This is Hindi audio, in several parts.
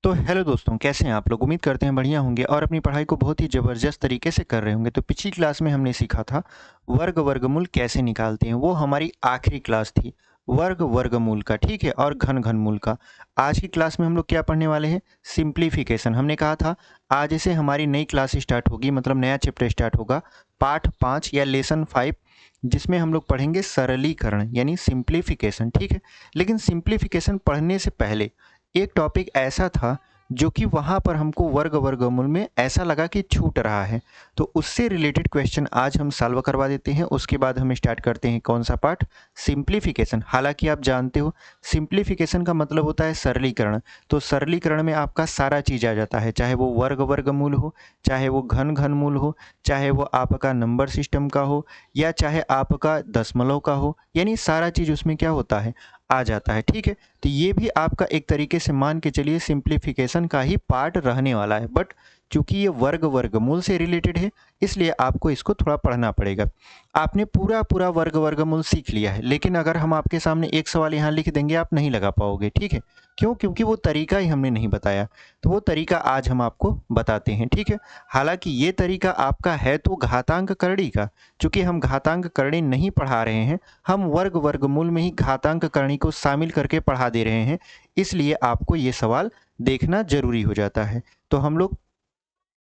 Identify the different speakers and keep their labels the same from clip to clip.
Speaker 1: तो हेलो दोस्तों, कैसे हैं आप लोग। उम्मीद करते हैं बढ़िया होंगे और अपनी पढ़ाई को बहुत ही ज़बरदस्त तरीके से कर रहे होंगे। तो पिछली क्लास में हमने सीखा था वर्ग वर्गमूल कैसे निकालते हैं। वो हमारी आखिरी क्लास थी वर्ग वर्गमूल का, ठीक है, और घन घनमूल का। आज की क्लास में हम लोग क्या पढ़ने वाले हैं, सिंप्लीफिकेशन। हमने कहा था आज से हमारी नई क्लास स्टार्ट होगी, मतलब नया चैप्टर स्टार्ट होगा, पाठ 5 या लेसन 5, जिसमें हम लोग पढ़ेंगे सरलीकरण यानी सिंप्लीफिकेशन, ठीक है। लेकिन सिंप्लीफिकेशन पढ़ने से पहले एक टॉपिक ऐसा था जो कि वहाँ पर हमको वर्ग वर्गमूल में ऐसा लगा कि छूट रहा है, तो उससे रिलेटेड क्वेश्चन आज हम सॉल्व करवा देते हैं। उसके बाद हम स्टार्ट करते हैं कौन सा पार्ट, सिंप्लीफिकेशन। हालांकि आप जानते हो सिंप्लीफिकेशन का मतलब होता है सरलीकरण। तो सरलीकरण में आपका सारा चीज़ आ जाता है, चाहे वो वर्ग वर्गमूल हो, चाहे वो घन घनमूल हो, चाहे वो आपका नंबर सिस्टम का हो, या चाहे आपका दशमलव का हो, यानी सारा चीज़ उसमें क्या होता है, आ जाता है, ठीक है। तो ये भी आपका एक तरीके से मान के चलिए सिंप्लीफिकेशन का ही पार्ट रहने वाला है, बट चूंकि ये वर्ग वर्गमूल से रिलेटेड है इसलिए आपको इसको थोड़ा पढ़ना पड़ेगा। आपने पूरा पूरा वर्ग वर्गमूल सीख लिया है, लेकिन अगर हम आपके सामने एक सवाल यहाँ लिख देंगे आप नहीं लगा पाओगे, ठीक है। क्यों? क्योंकि वो तरीका ही हमने नहीं बताया। तो वो तरीका आज हम आपको बताते हैं, ठीक है। हालांकि ये तरीका आपका है तो घातांक करणी का, चूंकि हम घातांक करणी नहीं पढ़ा रहे हैं, हम वर्ग वर्गमूल में ही घातांक करणी को शामिल करके पढ़ा दे रहे हैं, इसलिए आपको ये सवाल देखना जरूरी हो जाता है। तो हम लोग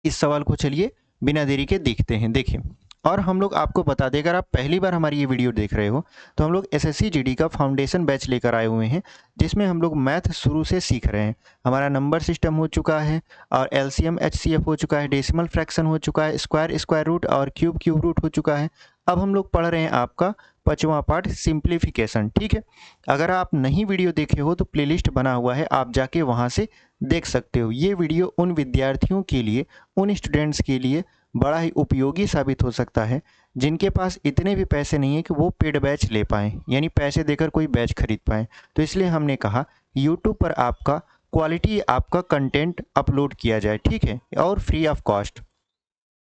Speaker 1: इस सवाल को चलिए बिना देरी के देखते हैं। देखिए, और हम लोग आपको बता दें, अगर आप पहली बार हमारी ये वीडियो देख रहे हो तो हम लोग एसएससी जीडी का फाउंडेशन बैच लेकर आए हुए हैं, जिसमें हम लोग मैथ शुरू से सीख रहे हैं। हमारा नंबर सिस्टम हो चुका है और एलसीएम एचसीएफ हो चुका है, डेसिमल फ्रैक्शन हो चुका है, स्क्वायर स्क्वायर रूट और क्यूब क्यूब रूट हो चुका है। अब हम लोग पढ़ रहे हैं आपका 5वां पार्ट सिंप्लीफिकेशन, ठीक है। अगर आप नहीं वीडियो देखे हो तो प्लेलिस्ट बना हुआ है, आप जाके वहाँ से देख सकते हो। ये वीडियो उन विद्यार्थियों के लिए, उन स्टूडेंट्स के लिए बड़ा ही उपयोगी साबित हो सकता है जिनके पास इतने भी पैसे नहीं है कि वो पेड बैच ले पाएँ, यानी पैसे देकर कोई बैच खरीद पाएँ। तो इसलिए हमने कहा यूट्यूब पर आपका क्वालिटी आपका कंटेंट अपलोड किया जाए, ठीक है, और फ्री ऑफ कॉस्ट।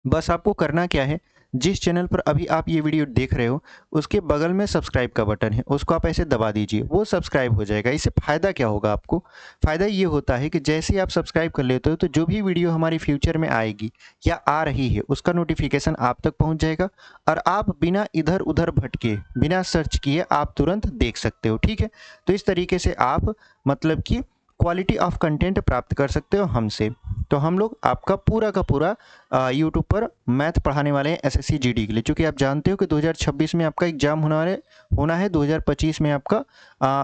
Speaker 1: बस आपको करना क्या है, जिस चैनल पर अभी आप ये वीडियो देख रहे हो उसके बगल में सब्सक्राइब का बटन है, उसको आप ऐसे दबा दीजिए, वो सब्सक्राइब हो जाएगा। इससे फ़ायदा क्या होगा आपको, फ़ायदा ये होता है कि जैसे ही आप सब्सक्राइब कर लेते हो तो जो भी वीडियो हमारी फ्यूचर में आएगी या आ रही है उसका नोटिफिकेशन आप तक पहुंच जाएगा और आप बिना इधर उधर भटके, बिना सर्च किए आप तुरंत देख सकते हो, ठीक है। तो इस तरीके से आप मतलब कि क्वालिटी ऑफ कंटेंट प्राप्त कर सकते हो हमसे। तो हम लोग आपका पूरा का पूरा यूट्यूब पर मैथ पढ़ाने वाले हैं एसएससी जीडी के लिए, क्योंकि आप जानते हो कि 2026 में आपका एग्जाम होना है, 2025 में आपका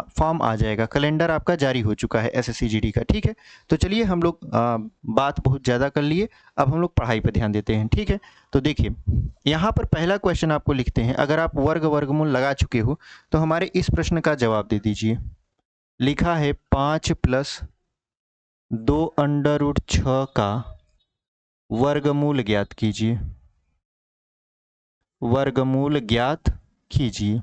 Speaker 1: फॉर्म आ जाएगा, कैलेंडर आपका जारी हो चुका है एसएससी जीडी का, ठीक है। तो चलिए हम लोग बात बहुत ज़्यादा कर लिए, अब हम लोग पढ़ाई पर ध्यान देते हैं, ठीक है। तो देखिए यहाँ पर पहला क्वेश्चन आपको लिखते हैं, अगर आप वर्ग वर्गमूल लगा चुके हो तो हमारे इस प्रश्न का जवाब दे दीजिए। लिखा है 5 + 2 अंडर रूट 6 का वर्गमूल ज्ञात कीजिए, वर्गमूल ज्ञात कीजिए।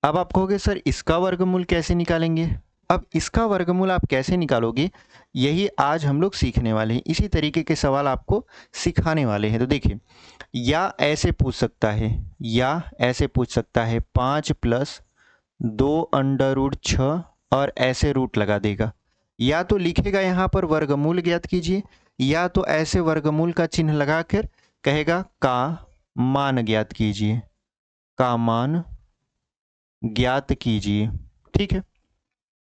Speaker 1: अब आप कहोगे सर इसका वर्गमूल कैसे निकालेंगे। अब इसका वर्गमूल आप कैसे निकालोगे यही आज हम लोग सीखने वाले हैं, इसी तरीके के सवाल आपको सिखाने वाले हैं। तो देखिए, या ऐसे पूछ सकता है, या ऐसे पूछ सकता है 5 + 2 अंडर रूट 6 और ऐसे रूट लगा देगा। या तो लिखेगा यहाँ पर वर्गमूल ज्ञात कीजिए, या तो ऐसे वर्गमूल का चिन्ह लगाकर कहेगा का मान ज्ञात कीजिए, का मान ज्ञात कीजिए, ठीक है।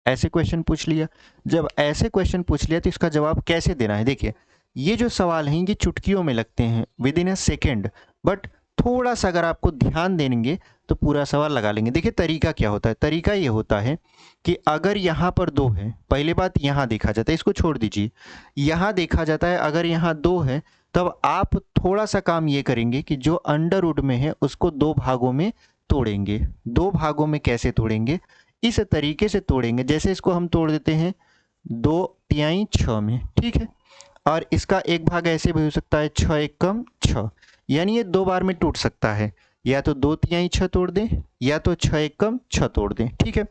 Speaker 1: ऐसे क्वेश्चन पूछ लिया। जब ऐसे क्वेश्चन पूछ लिया तो इसका जवाब कैसे देना है। देखिए, ये जो सवाल हैं ये चुटकियों में लगते हैं, with in a second, but थोड़ा सा अगर आपको ध्यान देंगे तो पूरा सवाल लगा लेंगे। देखिए तरीका क्या होता है, तरीका ये होता है कि अगर यहाँ पर 2 है, पहली बात यहाँ देखा जाता है, इसको छोड़ दीजिए, यहाँ देखा जाता है अगर यहाँ 2 है तब आप थोड़ा सा काम ये करेंगे कि जो अंडर रूट में है उसको 2 भागों में तोड़ेंगे। 2 भागों में कैसे तोड़ेंगे, इस तरीके से तोड़ेंगे जैसे इसको हम तोड़ देते हैं 2/3 6 में, ठीक है। और इसका एक भाग ऐसे भी हो सकता है 6 × 1 = 6, यानी ये 2 बार में टूट सकता है, या तो 2/3 6 तोड़ दें या तो 6 × 1 = 6 तोड़ दें, ठीक है।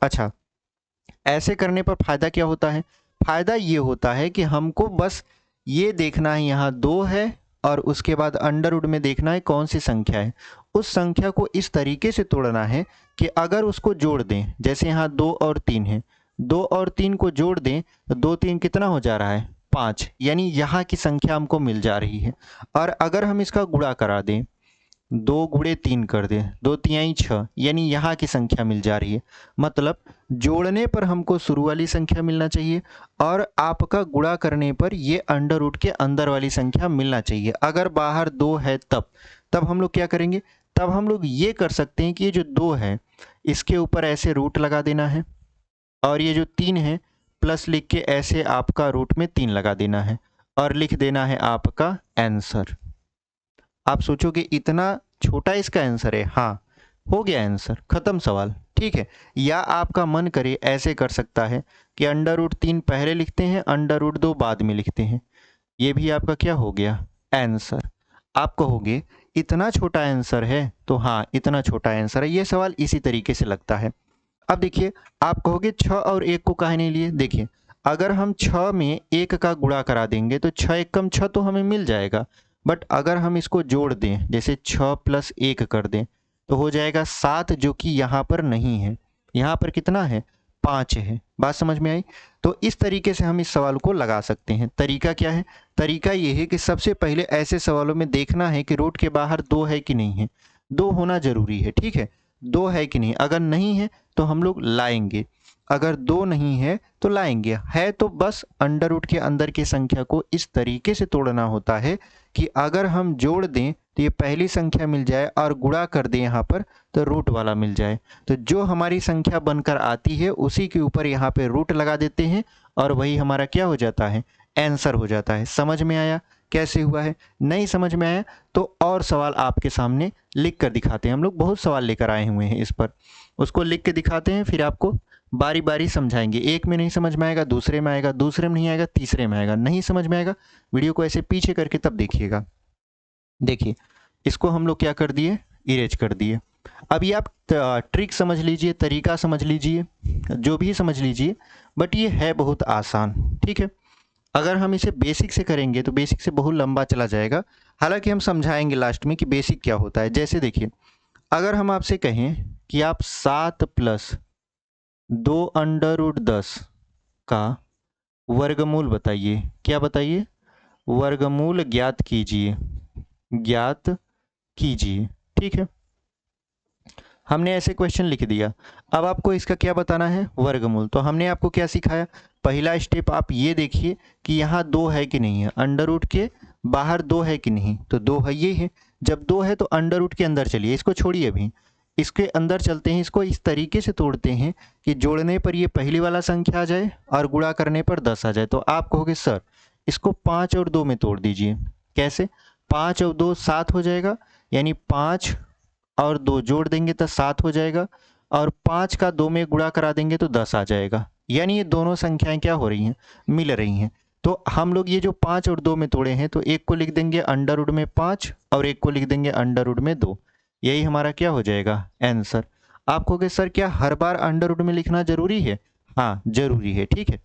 Speaker 1: अच्छा, ऐसे करने पर फायदा क्या होता है, फायदा ये होता है कि हमको बस ये देखना है यहाँ 2 है और उसके बाद अंडर रूट में देखना है कौन सी संख्या है, उस संख्या को इस तरीके से तोड़ना है कि अगर उसको जोड़ दें, जैसे यहाँ 2 और 3 है, 2 और 3 को जोड़ दें तो 2 3 कितना हो जा रहा है 5, यानी यहाँ की संख्या हमको मिल जा रही है। और अगर हम इसका गुणा करा दें, 2 गुणे 3 कर दें, 2 तिहाई 6, यानी यहाँ की संख्या मिल जा रही है। मतलब जोड़ने पर हमको शुरू वाली संख्या मिलना चाहिए और आपका गुणा करने पर ये अंडर रूट के अंदर वाली संख्या मिलना चाहिए। अगर बाहर 2 है तब हम लोग क्या करेंगे, तब हम लोग ये कर सकते हैं कि ये जो 2 है इसके ऊपर ऐसे रूट लगा देना है और ये जो 3 है प्लस लिख के ऐसे आपका रूट में 3 लगा देना है और लिख देना है आपका आंसर। आप सोचोगे इतना छोटा इसका आंसर है? हाँ, हो गया आंसर, खत्म सवाल। ठीक है। या आपका मन करे ऐसे कर सकता है कि अंडर रूट 3 पहले लिखते हैं, अंडर रूट 2 बाद में लिखते हैं। ये भी आपका क्या हो गया आंसर। आप कहोगे इतना छोटा आंसर है, तो हाँ इतना छोटा आंसर है। ये सवाल इसी तरीके से लगता है। अब देखिए, आप कहोगे 6 और 1 को काहे नहीं लिए। देखिए, अगर हम 6 में 1 का गुणा करा देंगे तो 6 एकम 6 तो हमें मिल जाएगा। बट अगर हम इसको जोड़ दें, जैसे 6 प्लस 1 कर दें तो हो जाएगा 7, जो कि यहाँ पर नहीं है। यहाँ पर कितना है 5 है। बात समझ में आई? तो इस तरीके से हम इस सवाल को लगा सकते हैं। तरीका क्या है? तरीका ये है कि सबसे पहले ऐसे सवालों में देखना है कि रूट के बाहर 2 है कि नहीं है। 2 होना जरूरी है। ठीक है, 2 है कि नहीं। अगर नहीं है तो हम लोग लाएंगे, अगर 2 नहीं है तो लाएंगे। है तो बस अंडर रूट के अंदर की संख्या को इस तरीके से तोड़ना होता है कि अगर हम जोड़ दें तो ये पहली संख्या मिल जाए और गुणा कर दें यहाँ पर तो रूट वाला मिल जाए। तो जो हमारी संख्या बनकर आती है उसी के ऊपर यहाँ पे रूट लगा देते हैं और वही हमारा क्या हो जाता है, आंसर हो जाता है। समझ में आया कैसे हुआ है? नहीं समझ में आया तो और सवाल आपके सामने लिख कर दिखाते हैं। हम लोग बहुत सवाल लेकर आए हुए हैं इस पर, उसको लिख के दिखाते हैं, फिर आपको बारी बारी समझाएंगे। एक में नहीं समझ में आएगा दूसरे में आएगा, दूसरे में नहीं आएगा तीसरे में आएगा। नहीं समझ में आएगा वीडियो को ऐसे पीछे करके तब देखिएगा। देखिए, इसको हम लोग क्या कर दिए, इरेज कर दिए। अभी आप ट्रिक समझ लीजिए, तरीका समझ लीजिए, जो भी समझ लीजिए, बट ये है बहुत आसान। ठीक है, अगर हम इसे बेसिक से करेंगे तो बेसिक से बहुत लंबा चला जाएगा। हालांकि हम समझाएंगे लास्ट में कि बेसिक क्या होता है। जैसे देखिए, अगर हम आपसे कहें कि आप 7 प्लस 2 अंडर रूट 10 का वर्गमूल बताइए। क्या बताइए? वर्गमूल ज्ञात कीजिए, ज्ञात कीजिए। ठीक है, हमने ऐसे क्वेश्चन लिख दिया। अब आपको इसका क्या बताना है, वर्गमूल। तो हमने आपको क्या सिखाया, पहला स्टेप आप ये देखिए कि यहाँ 2 है कि नहीं है, अंडर रूट के बाहर 2 है कि नहीं, तो 2 है, ये है। जब 2 है तो अंडर रूट के अंदर चलिए, इसको छोड़िए अभी, इसके अंदर चलते हैं। इसको इस तरीके से तोड़ते हैं कि जोड़ने पर ये पहली वाला संख्या आ जाए और गुणा करने पर 10 आ जाए। तो आप कहोगे सर इसको 5 और 2 में तोड़ दीजिए। कैसे? 5 और 2 7 हो जाएगा, यानी 5 और 2 जोड़ देंगे तो 7 हो जाएगा और 5 का 2 में गुणा करा देंगे तो 10 आ जाएगा। यानी ये दोनों संख्याएं क्या हो रही हैं, मिल रही हैं। तो हम लोग ये जो 5 और 2 में तोड़े हैं तो एक को लिख देंगे अंडर रूट में 5 और एक को लिख देंगे अंडर रूट में 2। यही हमारा क्या हो जाएगा, आंसर। आप कहोगे सर क्या हर बार अंडर रूट में लिखना जरूरी है? हाँ जरूरी है। ठीक है,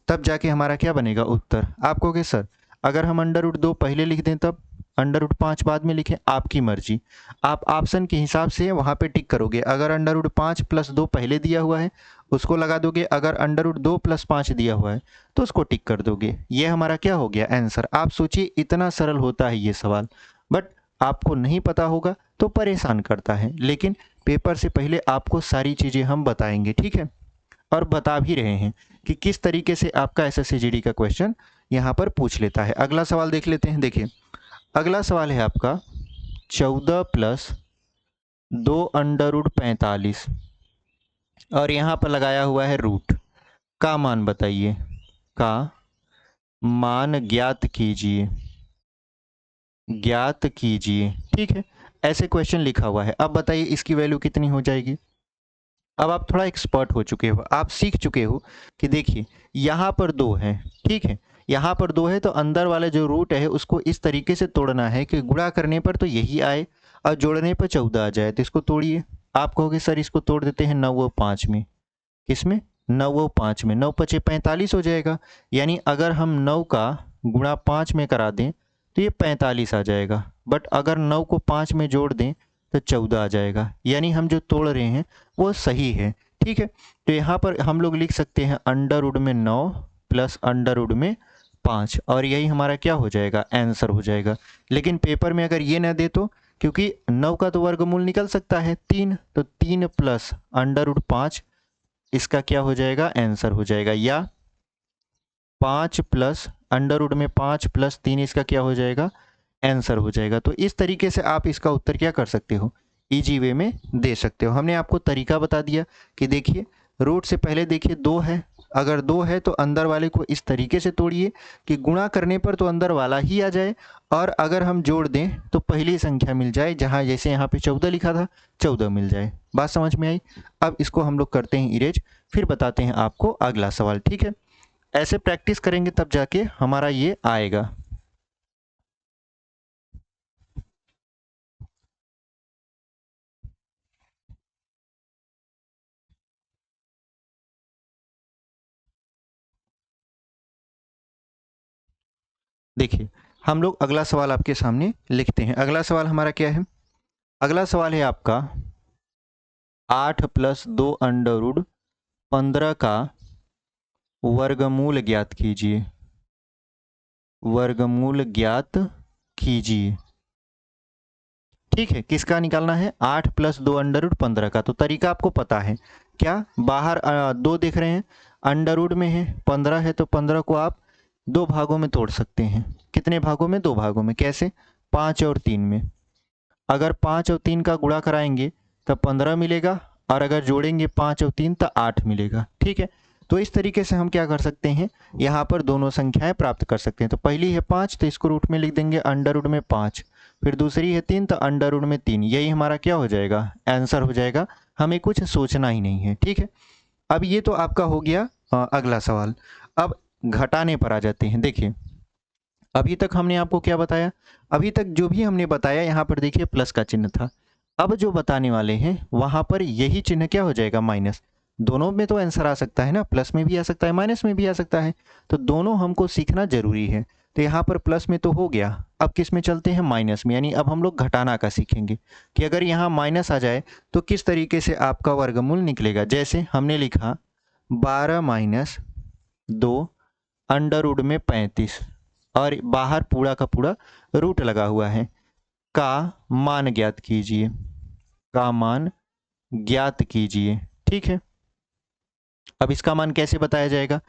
Speaker 1: तब जाके हमारा क्या बनेगा उत्तर। आप कहोगे सर अगर हम अंडर रूट 2 पहले लिख दें तब, अंडर रूट 5 बाद में लिखें, आपकी मर्जी। आप ऑप्शन के हिसाब से वहाँ पे टिक करोगे। अगर अंडर रूट 5 प्लस 2 पहले दिया हुआ है उसको लगा दोगे, अगर अंडर रूट 2 प्लस 5 दिया हुआ है तो उसको टिक कर दोगे। ये हमारा क्या हो गया, आंसर। आप सोचिए इतना सरल होता है ये सवाल, बट आपको नहीं पता होगा तो परेशान करता है। लेकिन पेपर से पहले आपको सारी चीज़ें हम बताएंगे। ठीक है, और बता भी रहे हैं कि किस तरीके से आपका SSCGD का क्वेश्चन यहाँ पर पूछ लेता है। अगला सवाल देख लेते हैं। देखिए, अगला सवाल है आपका 14 प्लस 2 अंडर रूट 45 और यहाँ पर लगाया हुआ है रूट का मान बताइए, का मान ज्ञात कीजिए, ज्ञात कीजिए। ठीक है, ऐसे क्वेश्चन लिखा हुआ है। अब बताइए इसकी वैल्यू कितनी हो जाएगी। अब आप थोड़ा एक्सपर्ट हो चुके हो, आप सीख चुके हो कि देखिए यहाँ पर 2 है। ठीक है, यहाँ पर 2 है तो अंदर वाला जो रूट है उसको इस तरीके से तोड़ना है कि गुणा करने पर तो यही आए और जोड़ने पर 14 आ जाए। तो इसको तोड़िए। आप कहोगे सर इसको तोड़ देते हैं 9 और 5 में। किसमें? 9 और 5 में। 9 पचे 45 हो जाएगा, यानी अगर हम 9 का गुणा 5 में करा दें तो ये 45 आ जाएगा। बट अगर 9 को 5 में जोड़ दें तो 14 आ जाएगा। यानी हम जो तोड़ रहे हैं वो सही है, ठीक है। तो यहाँ पर हम लोग लिख सकते हैं अंडर रूट में 9 प्लस अंडर रूट में 5, और यही हमारा क्या हो जाएगा, आंसर हो जाएगा। लेकिन पेपर में अगर ये ना दे तो, क्योंकि 9 का तो वर्गमूल निकल सकता है 3, तो 3 प्लस अंडर रूट 5 इसका क्या हो जाएगा, आंसर हो जाएगा। या 5 प्लस अंडर रूट में 5 प्लस 3 इसका क्या हो जाएगा, आंसर हो जाएगा। तो इस तरीके से आप इसका उत्तर क्या कर सकते हो, इजी वे में दे सकते हो। हमने आपको तरीका बता दिया कि देखिए रूट से पहले देखिए 2 है, अगर 2 है तो अंदर वाले को इस तरीके से तोड़िए कि गुणा करने पर तो अंदर वाला ही आ जाए, और अगर हम जोड़ दें तो पहली संख्या मिल जाए, जहाँ जैसे यहाँ पे 14 लिखा था 14 मिल जाए। बात समझ में आई। अब इसको हम लोग करते हैं इरेज, फिर बताते हैं आपको अगला सवाल, ठीक है। ऐसे प्रैक्टिस करेंगे तब जाके हमारा ये आएगा। देखिए हम लोग अगला सवाल आपके सामने लिखते हैं। अगला सवाल हमारा क्या है, अगला सवाल है आपका 8 प्लस 2 अंडर रूट 15 का वर्गमूल ज्ञात कीजिए, वर्गमूल ज्ञात कीजिए। ठीक है, किसका निकालना है, 8 प्लस 2 अंडर रूट 15 का। तो तरीका आपको पता है क्या, बाहर 2 देख रहे हैं, अंडर रूट में है 15 है, तो 15 को आप 2 भागों में तोड़ सकते हैं। कितने भागों में, 2 भागों में। कैसे, 5 और 3 में। अगर 5 और 3 का गुणा कराएंगे तब 15 मिलेगा, और अगर जोड़ेंगे 5 और 3 तो 8 मिलेगा। ठीक है, तो इस तरीके से हम क्या कर सकते हैं, यहाँ पर दोनों संख्याएं प्राप्त कर सकते हैं। तो पहली है 5, तो इसको रूट में लिख देंगे अंडर रूट में 5, फिर दूसरी है 3, तो अंडर रूट में 3। यही हमारा क्या हो जाएगा, आंसर हो जाएगा। हमें कुछ सोचना ही नहीं है। ठीक है, अब ये तो आपका हो गया अगला सवाल। अब घटाने पर आ जाते हैं। देखिए अभी तक हमने आपको क्या बताया, अभी तक जो भी हमने बताया यहाँ पर देखिए प्लस का चिन्ह था। अब जो बताने वाले हैं वहाँ पर यही चिन्ह क्या हो जाएगा, माइनस। दोनों में तो आंसर आ सकता है ना, प्लस में भी आ सकता है माइनस में भी आ सकता है, तो दोनों हमको सीखना जरूरी है। तो यहाँ पर प्लस में तो हो गया, अब किस में चलते हैं, माइनस में। यानी अब हम लोग घटाना का सीखेंगे कि अगर यहाँ माइनस आ जाए तो किस तरीके से आपका वर्गमूल निकलेगा। जैसे हमने लिखा 12 माइनस 2 अंडर रूट में 35, और बाहर पूरा का पूरा रूट लगा हुआ है, का मान ज्ञात कीजिए, का मान ज्ञात कीजिए। ठीक है, अब इसका मान कैसे बताया जाएगा,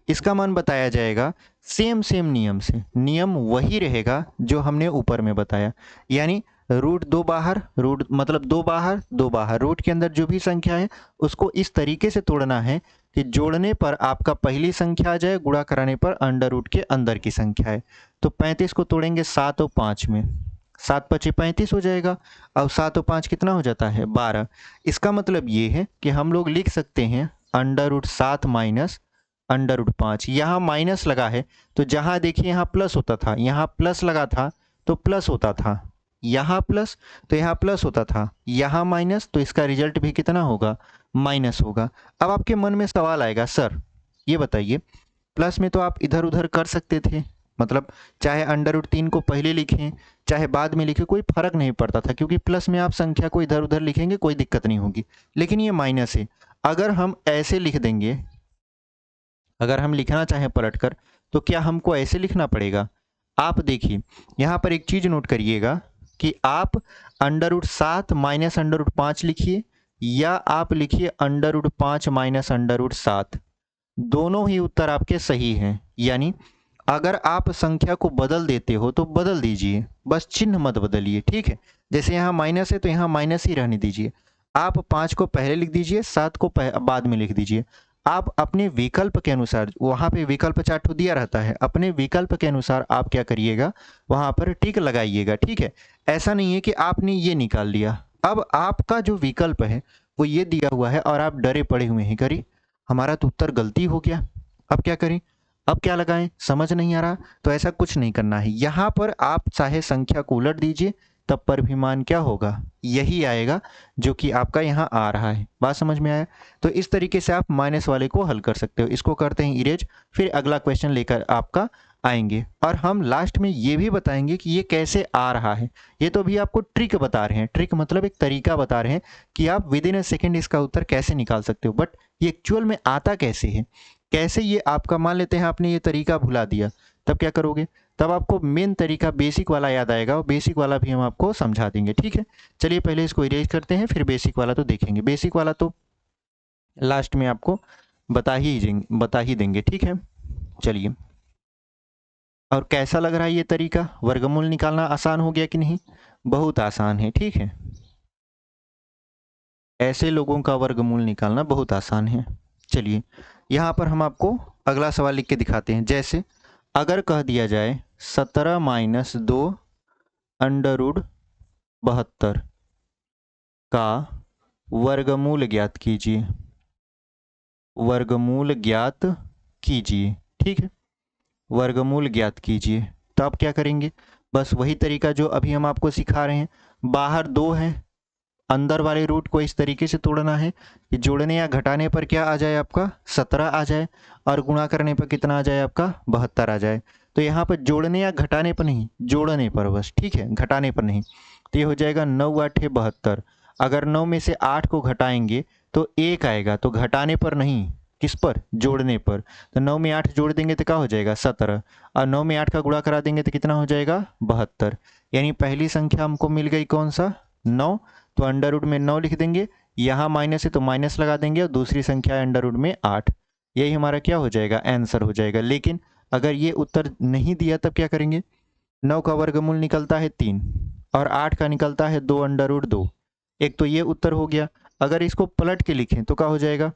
Speaker 1: इसका मान बताया जाएगा सेम सेम नियम से। नियम वही रहेगा जो हमने ऊपर में बताया, यानी रूट 2 बाहर, रूट मतलब 2 बाहर 2 बाहर, रूट के अंदर जो भी संख्या है उसको इस तरीके से तोड़ना है कि जोड़ने पर आपका पहली संख्या आ जाए, गुणा कराने पर अंडर रूट के अंदर की संख्या है। तो 35 को तोड़ेंगे 7 और 5 में, 7 पचे 35 हो जाएगा। अब 7 और 5 कितना हो जाता है, 12। इसका मतलब ये है कि हम लोग लिख सकते हैं under root 7 minus under root 5। यहाँ माइनस लगा है तो जहाँ देखिए यहाँ प्लस होता था, यहाँ प्लस लगा था तो प्लस होता था, यहाँ प्लस तो यहाँ प्लस होता था, यहाँ माइनस तो इसका रिजल्ट भी कितना होगा, माइनस होगा। अब आपके मन में सवाल आएगा, सर ये बताइए प्लस में तो आप इधर उधर कर सकते थे, मतलब चाहे अंडर रूट 3 को पहले लिखें चाहे बाद में लिखें, कोई फर्क नहीं पड़ता था, क्योंकि प्लस में आप संख्या को इधर उधर लिखेंगे कोई दिक्कत नहीं होगी। लेकिन ये माइनस है, अगर हम ऐसे लिख देंगे, अगर हम लिखना चाहें पलटकर तो क्या हमको ऐसे लिखना पड़ेगा। आप देखिए यहाँ पर एक चीज नोट करिएगा कि आप under root 7 minus under root 5 लिखिए, या आप लिखिए under root 5 minus under root 7, दोनों ही उत्तर आपके सही हैं। यानी अगर आप संख्या को बदल देते हो तो बदल दीजिए, बस चिन्ह मत बदलिए। ठीक है, जैसे यहाँ माइनस है तो यहाँ माइनस ही रहने दीजिए। आप 5 को पहले लिख दीजिए, 7 को बाद में लिख दीजिए। आप अपने विकल्प के अनुसार, वहाँ पे विकल्प चार्ट तो दिया रहता है, अपने विकल्प के अनुसार आप क्या करिएगा, वहाँ पर टिक लगाइएगा। ठीक है, ऐसा नहीं है कि आपने ये निकाल लिया, अब आपका जो विकल्प है वो ये दिया हुआ है और आप डरे पड़े हुए हैं, करिए हमारा तो उत्तर गलती हो गया, अब क्या करें, अब क्या लगाएं, समझ नहीं आ रहा। तो ऐसा कुछ नहीं करना है, यहाँ पर आप चाहे संख्या को उलट दीजिए, तब पर भी मान क्या होगा, यही आएगा जो कि आपका यहाँ आ रहा है। बात समझ में आया। तो इस तरीके से आप माइनस वाले को हल कर सकते हो। इसको करते हैं इरेज, फिर अगला क्वेश्चन लेकर आपका आएंगे। और हम लास्ट में ये भी बताएंगे कि ये कैसे आ रहा है। ये तो अभी आपको ट्रिक बता रहे हैं, ट्रिक मतलब एक तरीका बता रहे हैं कि आप विद इन अ सेकेंड इसका उत्तर कैसे निकाल सकते हो, बट ये एक्चुअल में आता कैसे है, कैसे ये आपका, मान लेते हैं आपने ये तरीका भुला दिया, तब क्या करोगे, तब आपको मेन तरीका बेसिक वाला याद आएगा, और बेसिक वाला भी हम आपको समझा देंगे। ठीक है, चलिए पहले इसको इरेज करते हैं, फिर बेसिक वाला तो देखेंगे। बेसिक वाला तो लास्ट में आपको बता ही देंगे। ठीक है, चलिए। और कैसा लग रहा है ये तरीका, वर्गमूल निकालना आसान हो गया कि नहीं? बहुत आसान है। ठीक है, ऐसे लोगों का वर्गमूल निकालना बहुत आसान है। चलिए यहाँ पर हम आपको अगला सवाल लिख के दिखाते हैं। जैसे अगर कह दिया जाए 17-2 अंडर रूट 72 का वर्गमूल ज्ञात कीजिए, वर्गमूल ज्ञात कीजिए। ठीक है, वर्गमूल ज्ञात कीजिए। तो आप क्या करेंगे, बस वही तरीका जो अभी हम आपको सिखा रहे हैं। बाहर 2 है, अंदर वाले रूट को इस तरीके से तोड़ना है कि जोड़ने या घटाने पर क्या आ जाए, आपका 17 आ जाए, और गुणा करने पर कितना आ जाए, आपका 72 आ जाए। तो यहाँ पर जोड़ने या घटाने पर नहीं, जोड़ने पर बस। ठीक है, घटाने पर नहीं। तो ये हो जाएगा 9×8 = 72। अगर 9 में से 8 को घटाएंगे तो 1 आएगा, तो घटाने पर नहीं, किस पर, जोड़ने पर। तो 9 में 8 जोड़ देंगे तो क्या हो जाएगा, 17, और 9 में 8 का गुणा करा देंगे तो कितना हो जाएगा, 72। यानी पहली संख्या हमको मिल गई कौन सा, 9। तो अंडर रूट में 9 लिख देंगे, यहाँ माइनस है तो माइनस लगा देंगे, और दूसरी संख्या है अंडर रूट में 8। यही हमारा क्या हो जाएगा, आंसर हो जाएगा। लेकिन अगर ये उत्तर नहीं दिया तब क्या करेंगे, 9 का वर्गमूल निकलता है 3, और 8 का निकलता है 2 अंडर रूट 2। एक तो ये उत्तर हो गया। अगर इसको पलट के लिखें तो क्या हो जाएगा,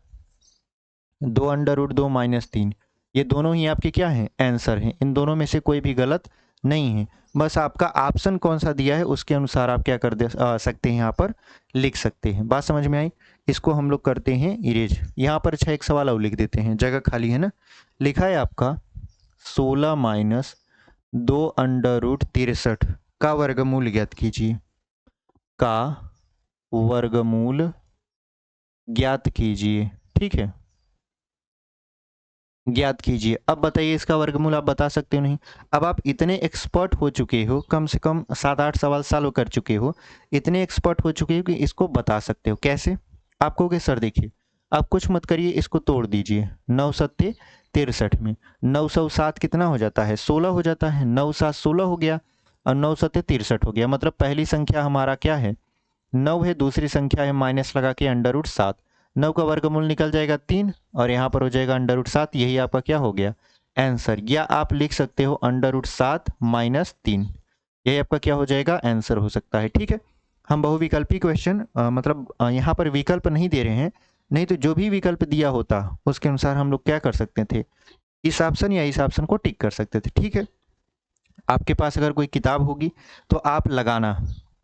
Speaker 1: 2 अंडर रूट 2 -3। ये दोनों ही आपके क्या हैं, आंसर हैं। इन दोनों में से कोई भी गलत नहीं है। बस आपका ऑप्शन कौन सा दिया है उसके अनुसार आप क्या कर सकते हैं, यहाँ पर लिख सकते हैं। बात समझ में आई? इसको हम लोग करते हैं इरेज। यहाँ पर अच्छा एक सवाल और लिख देते हैं, जगह खाली है ना। लिखा है आपका 16 - 2 अंडर रूट 63 का वर्गमूल ज्ञात कीजिए, का वर्गमूल ज्ञात कीजिए। ठीक है, ज्ञात कीजिए। अब बताइए इसका वर्गमूल आप बता सकते हो नहीं? अब आप इतने एक्सपर्ट हो चुके हो, कम से कम 7-8 सवाल सालों कर चुके हो, इतने एक्सपर्ट हो चुके हो कि इसको बता सकते हो। कैसे? आप कहोगे सर देखिए, आप कुछ मत करिए, इसको तोड़ दीजिए। 9 × 7 = 63 में 907 कितना हो जाता है, 16 हो जाता है। 9 × 7 = 16 हो गया, और 9 × 7 = 63 हो गया। मतलब पहली संख्या हमारा क्या है, 9 है, दूसरी संख्या है माइनस लगा के अंडर रूट 7। 9 का वर्गमूल निकल जाएगा 3, और यहाँ पर हो जाएगा अंडर रूट 7। यही आपका क्या हो गया, आंसर। या आप लिख सकते हो अंडर रूट 7 - 3, यही आपका क्या हो जाएगा, आंसर हो सकता है। ठीक है, हम बहुविकल्पी क्वेश्चन मतलब यहाँ पर विकल्प नहीं दे रहे हैं, नहीं तो जो भी विकल्प दिया होता उसके अनुसार हम लोग क्या कर सकते थे, इस ऑप्शन या इस ऑप्शन को टिक कर सकते थे। ठीक है, आपके पास अगर कोई किताब होगी तो आप लगाना।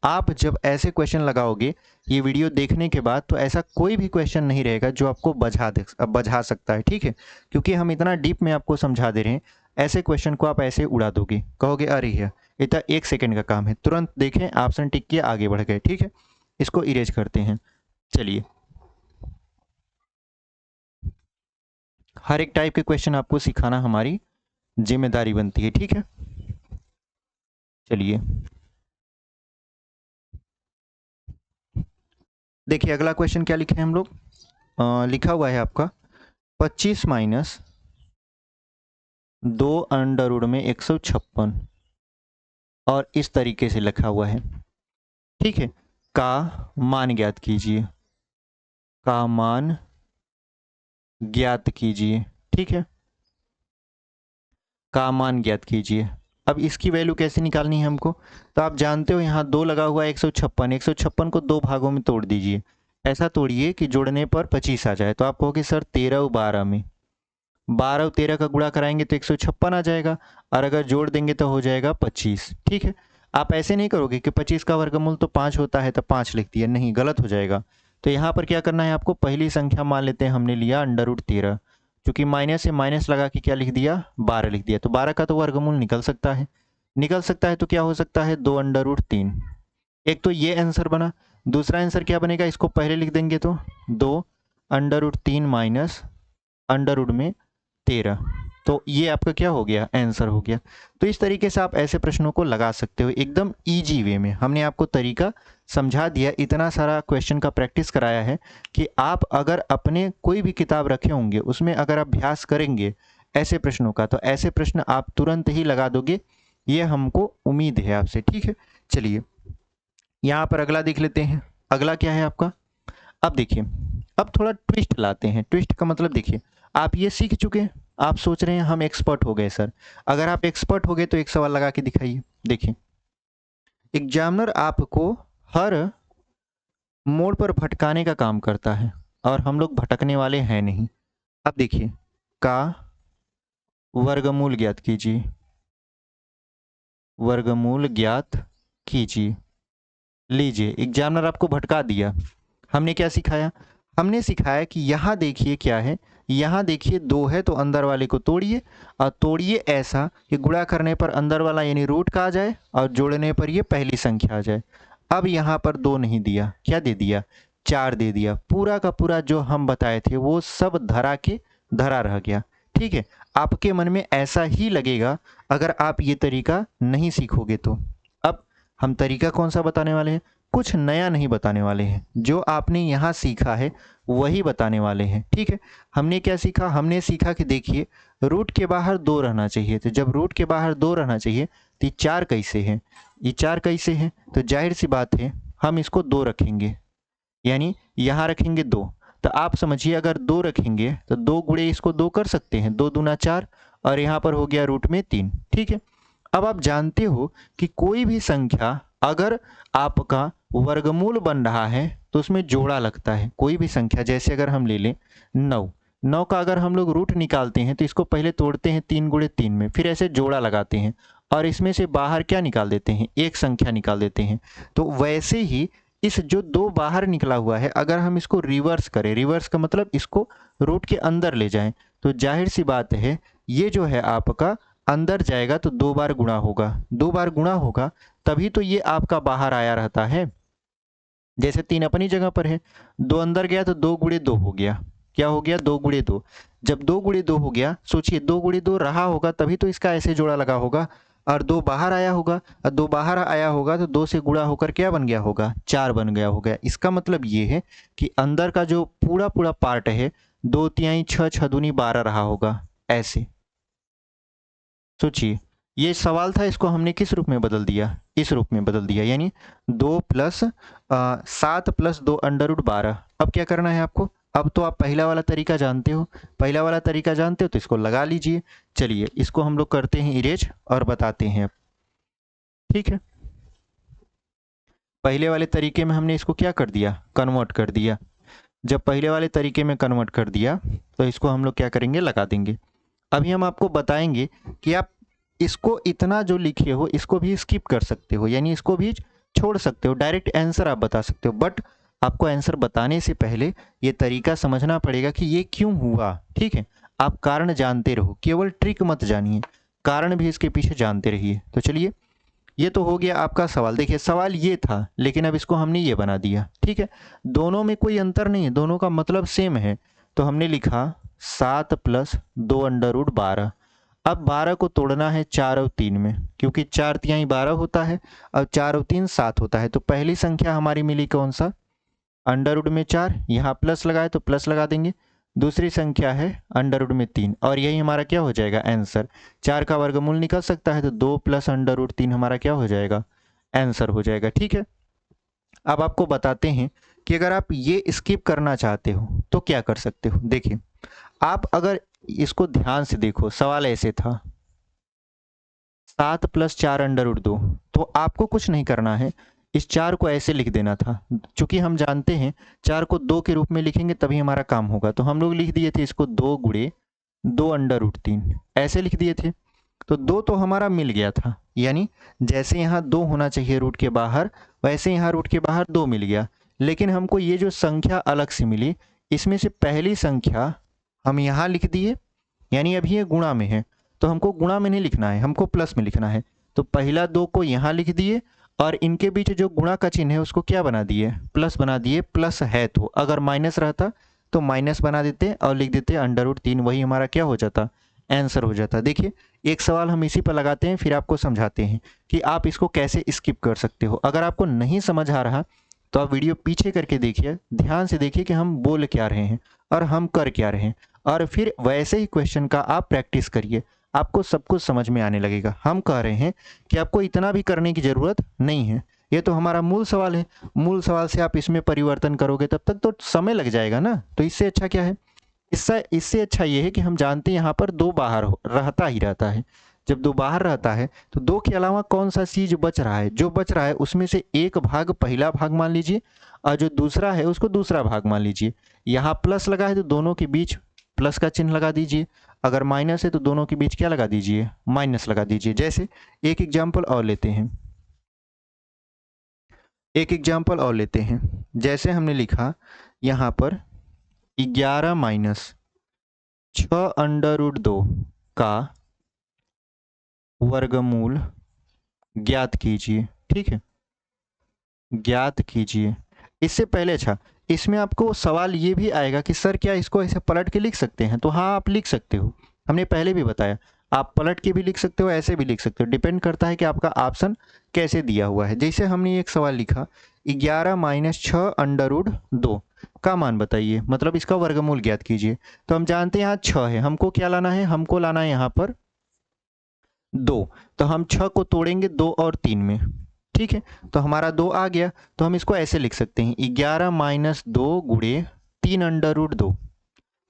Speaker 1: आप जब ऐसे क्वेश्चन लगाओगे ये वीडियो देखने के बाद, तो ऐसा कोई भी क्वेश्चन नहीं रहेगा जो आपको बझा सकता है। ठीक है, क्योंकि हम इतना डीप में आपको समझा दे रहे हैं। ऐसे क्वेश्चन को आप ऐसे उड़ा दोगे, कहोगे अरे है इतना 1 सेकंड का काम है, तुरंत देखें, ऑप्शन टिक किया, आगे बढ़ गए। ठीक है, इसको इरेज करते हैं। चलिए, हर एक टाइप के क्वेश्चन आपको सिखाना हमारी जिम्मेदारी बनती है। ठीक है, चलिए देखिए अगला क्वेश्चन क्या लिखे हैं हम लोग। लिखा हुआ है आपका 25 - 2 अंडर रूट में 156, और इस तरीके से लिखा हुआ है। ठीक है, का मान ज्ञात कीजिए, का मान ज्ञात कीजिए। ठीक है, का मान ज्ञात कीजिए। अब इसकी वैल्यू कैसे निकालनी है हमको, तो आप जानते हो यहाँ 2 लगा हुआ है, 156। 156 को 2 भागों में तोड़ दीजिए। ऐसा तोड़िए कि जोड़ने पर 25 आ जाए। तो आप कहोगे सर 13 और 12 में 12 और 13 का गुणा कराएंगे तो 156 आ जाएगा, और अगर जोड़ देंगे तो हो जाएगा 25। ठीक है, आप ऐसे नहीं करोगे कि 25 का वर्गमूल तो 5 होता है तो 5 लिख दिया, नहीं, गलत हो जाएगा। तो यहाँ पर क्या करना है आपको, पहली संख्या मान लेते हैं हमने लिया अंडर रूट 13, चूंकि माइनस से माइनस लगा के क्या लिख दिया, 12 लिख दिया। तो 12 का तो वर्गमूल निकल सकता है, तो क्या हो सकता है, 2 अंडर रूट 3। एक तो ये आंसर बना। दूसरा आंसर क्या बनेगा, इसको पहले लिख देंगे तो 2 under root 3 minus under root में 13। तो ये आपका क्या हो गया, आंसर हो गया। तो इस तरीके से आप ऐसे प्रश्नों को लगा सकते हो एकदम इजी वे में। हमने आपको तरीका समझा दिया, इतना सारा क्वेश्चन का प्रैक्टिस कराया है कि आप अगर अपने कोई भी किताब रखे होंगे उसमें अगर अभ्यास करेंगे ऐसे प्रश्नों का, तो ऐसे प्रश्न आप तुरंत ही लगा दोगे, ये हमको उम्मीद है आपसे। ठीक है, चलिए यहाँ पर अगला देख लेते हैं। अगला क्या है आपका, अब देखिए, अब थोड़ा ट्विस्ट लाते हैं। ट्विस्ट का मतलब देखिए, आप ये सीख चुके हैं, आप सोच रहे हैं हम एक्सपर्ट हो गए सर। अगर आप एक्सपर्ट हो गए तो एक सवाल लगा के दिखाइए। देखिए, एग्जामिनर आपको हर मोड़ पर भटकाने का काम करता है और हम लोग भटकने वाले हैं नहीं। अब देखिए, का वर्गमूल ज्ञात कीजिए, वर्गमूल ज्ञात कीजिए। लीजिए, एग्जामिनर आपको भटका दिया। हमने क्या सिखाया, हमने सिखाया कि यहाँ देखिए क्या है, यहाँ देखिए 2 है तो अंदर वाले को तोड़िए, और तोड़िए ऐसा कि गुणा करने पर अंदर वाला यानी रूट का आ जाए और जोड़ने पर ये पहली संख्या आ जाए। अब यहाँ पर 2 नहीं दिया, क्या दे दिया, 4 दे दिया। पूरा का पूरा जो हम बताए थे वो सब धरा के धरा रह गया। ठीक है, आपके मन में ऐसा ही लगेगा अगर आप ये तरीका नहीं सीखोगे तो। अब हम तरीका कौन सा बताने वाले हैं, कुछ नया नहीं बताने वाले हैं, जो आपने यहाँ सीखा है वही बताने वाले हैं। ठीक है, हमने क्या सीखा, हमने सीखा कि देखिए रूट के बाहर 2 रहना चाहिए, तो जब रूट के बाहर 2 रहना चाहिए तो ये 4 कैसे है, ये 4 कैसे है, तो जाहिर सी बात है हम इसको 2 रखेंगे, यानी यहाँ रखेंगे 2। तो आप समझिए अगर 2 रखेंगे तो 2 गुणे इसको 2 कर सकते हैं, 2 दूना 4, और यहाँ पर हो गया रूट में 3। ठीक है, अब आप जानते हो कि कोई भी संख्या अगर आपका वर्गमूल बन रहा है तो उसमें जोड़ा लगता है। कोई भी संख्या, जैसे अगर हम ले लें 9, 9 का अगर हम लोग रूट निकालते हैं तो इसको पहले तोड़ते हैं 3 गुणे 3 में, फिर ऐसे जोड़ा लगाते हैं और इसमें से बाहर क्या निकाल देते हैं, एक संख्या निकाल देते हैं। तो वैसे ही इस जो 2 बाहर निकला हुआ है, अगर हम इसको रिवर्स करें, रिवर्स का मतलब इसको रूट के अंदर ले जाएं, तो जाहिर सी बात है ये जो है आपका अंदर जाएगा तो 2 बार गुणा होगा, 2 बार गुणा होगा तभी तो ये आपका बाहर आया रहता है। जैसे 3 अपनी जगह पर है, 2 अंदर गया तो 2 गुणे 2 हो गया, क्या हो गया, 2 गुणे 2। जब 2 गुणे 2 हो गया, सोचिए 2 गुणे 2 रहा होगा तभी तो इसका ऐसे जोड़ा लगा होगा, और 2 बाहर आया होगा, और 2 बाहर आया होगा तो 2 से गुणा होकर क्या बन गया होगा, 4 बन गया होगा। इसका मतलब ये है कि अंदर का जो पूरा पूरा पार्ट है 2 तिहाई 6, 6 दूनी 12 रहा होगा ऐसे। सोचिए, ये सवाल था, इसको हमने किस रूप में बदल दिया, इस रूप में बदल दिया, यानी 2 प्लस 7 प्लस 2 अंडर रूट 12। अब क्या करना है आपको, अब तो आप पहला वाला तरीका जानते हो, पहला वाला तरीका जानते हो तो इसको लगा लीजिए। चलिए इसको हम लोग करते हैं इरेज और बताते हैं अब। ठीक है, पहले वाले तरीके में हमने इसको क्या कर दिया, कन्वर्ट कर दिया। जब पहले वाले तरीके में कन्वर्ट कर दिया तो इसको हम लोग क्या करेंगे, लगा देंगे। अभी हम आपको बताएंगे कि आप इसको इतना जो लिखे हो इसको भी स्किप कर सकते हो, यानी इसको भी छोड़ सकते हो, डायरेक्ट आंसर आप बता सकते हो। बट आपको आंसर बताने से पहले ये तरीका समझना पड़ेगा कि ये क्यों हुआ। ठीक है, आप कारण जानते रहो, केवल ट्रिक मत जानिए, कारण भी इसके पीछे जानते रहिए। तो चलिए, ये तो हो गया आपका सवाल। देखिए सवाल ये था, लेकिन अब इसको हमने ये बना दिया। ठीक है, दोनों में कोई अंतर नहीं है, दोनों का मतलब सेम है। तो हमने लिखा 7 प्लस 2 अंडर रूट 12। अब 12 को तोड़ना है 4 और 3 में, क्योंकि 4 तिहाई 12 होता है और 4 और 3 7 होता है। तो पहली संख्या हमारी मिली कौन सा, अंडर रूट में 4, यहाँ प्लस लगाए तो प्लस लगा देंगे। दूसरी संख्या है अंडर रूट में 3, और यही हमारा क्या हो जाएगा, आंसर। 4 का वर्गमूल निकल सकता है तो 2 प्लस अंडर रूट 3 हमारा क्या हो जाएगा, आंसर हो जाएगा। ठीक है, अब आपको बताते हैं कि अगर आप ये स्किप करना चाहते हो तो क्या कर सकते हो। देखिए, आप अगर इसको ध्यान से देखो, सवाल ऐसे था 7 प्लस 4 अंडर रूट 2, तो आपको कुछ नहीं करना है, इस 4 को ऐसे लिख देना था। चूंकि हम जानते हैं 4 को 2 के रूप में लिखेंगे तभी हमारा काम होगा, तो हम लोग लिख दिए थे इसको 2 गुणे 2 अंडर रूट 3, ऐसे लिख दिए थे। तो 2 तो हमारा मिल गया था, यानी जैसे यहाँ 2 होना चाहिए रूट के बाहर, वैसे यहाँ रूट के बाहर 2 मिल गया। लेकिन हमको ये जो संख्या अलग से मिली, इसमें से पहली संख्या हम यहाँ लिख दिए, यानी अभी ये गुणा में है, तो हमको गुणा में नहीं लिखना है, हमको प्लस में लिखना है। तो पहला 2 को यहाँ लिख दिए, और इनके बीच जो गुणा का चिन्ह है उसको क्या बना दिए, प्लस बना दिए। प्लस है तो, अगर माइनस रहता तो माइनस बना देते और लिख देते अंडर रूट 3, वही हमारा क्या हो जाता, आंसर हो जाता। देखिए एक सवाल हम इसी पर लगाते हैं, फिर आपको समझाते हैं कि आप इसको कैसे स्किप कर सकते हो। अगर आपको नहीं समझ आ रहा तो आप वीडियो पीछे करके देखिए, ध्यान से देखिए कि हम बोल क्या रहे हैं और हम कर क्या रहे हैं, और फिर वैसे ही क्वेश्चन का आप प्रैक्टिस करिए, आपको सब कुछ समझ में आने लगेगा। हम कह रहे हैं कि आपको इतना भी करने की ज़रूरत नहीं है, ये तो हमारा मूल सवाल है, मूल सवाल से आप इसमें परिवर्तन करोगे तब तक तो समय लग जाएगा ना। तो इससे अच्छा क्या है, इससे इससे अच्छा ये है कि हम जानते हैं यहाँ पर दो बाहर रहता ही रहता है। जब दो बाहर रहता है तो दो के अलावा कौन सा चीज बच रहा है, जो बच रहा है उसमें से एक भाग पहला भाग मान लीजिए और जो दूसरा है उसको दूसरा भाग मान लीजिए। यहाँ प्लस लगा है तो दोनों के बीच प्लस का चिन्ह लगा दीजिए, अगर माइनस है तो दोनों के बीच क्या लगा दीजिए, माइनस लगा दीजिए। जैसे एक एग्जाम्पल और लेते हैं, एक एग्जाम्पल और लेते हैं, जैसे हमने लिखा यहाँ पर 11 माइनस 6√2 का वर्गमूल ज्ञात कीजिए। ठीक है, ज्ञात कीजिए। इससे पहले अच्छा, इसमें आपको सवाल ये भी आएगा कि सर क्या इसको ऐसे पलट के लिख सकते हैं, तो हाँ आप लिख सकते हो, हमने पहले भी बताया आप पलट के भी लिख सकते हो, ऐसे भी लिख सकते हो, डिपेंड करता है कि आपका ऑप्शन कैसे दिया हुआ है। जैसे हमने एक सवाल लिखा 11 माइनस 6√2 का मान बताइए, मतलब इसका वर्गमूल ज्ञात कीजिए। तो हम जानते हैं यहाँ 6 है, हमको क्या लाना है, हमको लाना है यहाँ पर 2, तो हम 6 को तोड़ेंगे 2 और 3 में। ठीक है, तो हमारा 2 आ गया, तो हम इसको ऐसे लिख सकते हैं 11 माइनस 2 गुणे 3√2,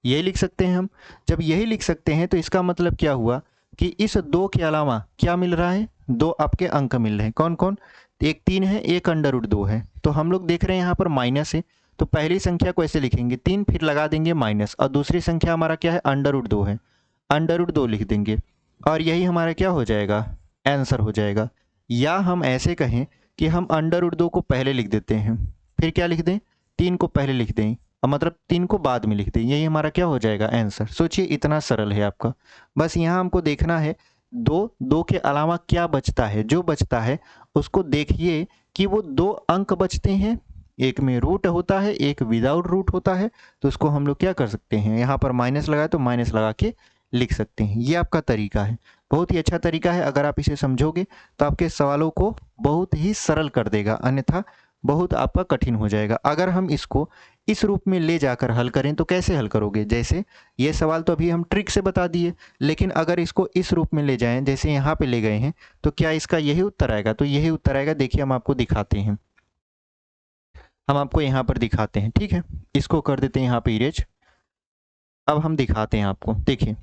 Speaker 1: यही लिख सकते हैं हम। जब यही लिख सकते हैं तो इसका मतलब क्या हुआ कि इस 2 के अलावा क्या मिल रहा है, 2 आपके अंक मिल रहे हैं। कौन कौन, एक 3 है, एक √2 है। तो हम लोग देख रहे हैं यहाँ पर माइनस है, तो पहली संख्या को ऐसे लिखेंगे 3, फिर लगा देंगे माइनस, और दूसरी संख्या हमारा क्या है, √2 है, √2 लिख देंगे, और यही हमारा क्या हो जाएगा, आंसर हो जाएगा। या हम ऐसे कहें कि हम √2 को पहले लिख देते हैं, फिर क्या लिख दें, 3 को पहले लिख दें, मतलब 3 को बाद में लिख दें, यही हमारा क्या हो जाएगा, आंसर। सोचिए इतना सरल है आपका। बस यहाँ हमको देखना है दो के अलावा क्या बचता है, जो बचता है उसको देखिए कि वो 2 अंक बचते हैं, एक में रूट होता है, एक विदाउट रूट होता है। तो उसको हम लोग क्या कर सकते हैं, यहाँ पर माइनस लगाए तो माइनस लगा के लिख सकते हैं। ये आपका तरीका है, बहुत ही अच्छा तरीका है। अगर आप इसे समझोगे तो आपके सवालों को बहुत ही सरल कर देगा, अन्यथा बहुत आपका कठिन हो जाएगा। अगर हम इसको इस रूप में ले जाकर हल करें तो कैसे हल करोगे, जैसे ये सवाल तो अभी हम ट्रिक से बता दिए, लेकिन अगर इसको इस रूप में ले जाएं जैसे यहाँ पे ले गए हैं, तो क्या इसका यही उत्तर आएगा, तो यही उत्तर आएगा। देखिए हम आपको दिखाते हैं, हम आपको यहाँ पर दिखाते हैं। ठीक है, इसको कर देते हैं यहाँ पे इरेज। अब हम दिखाते हैं आपको, देखिए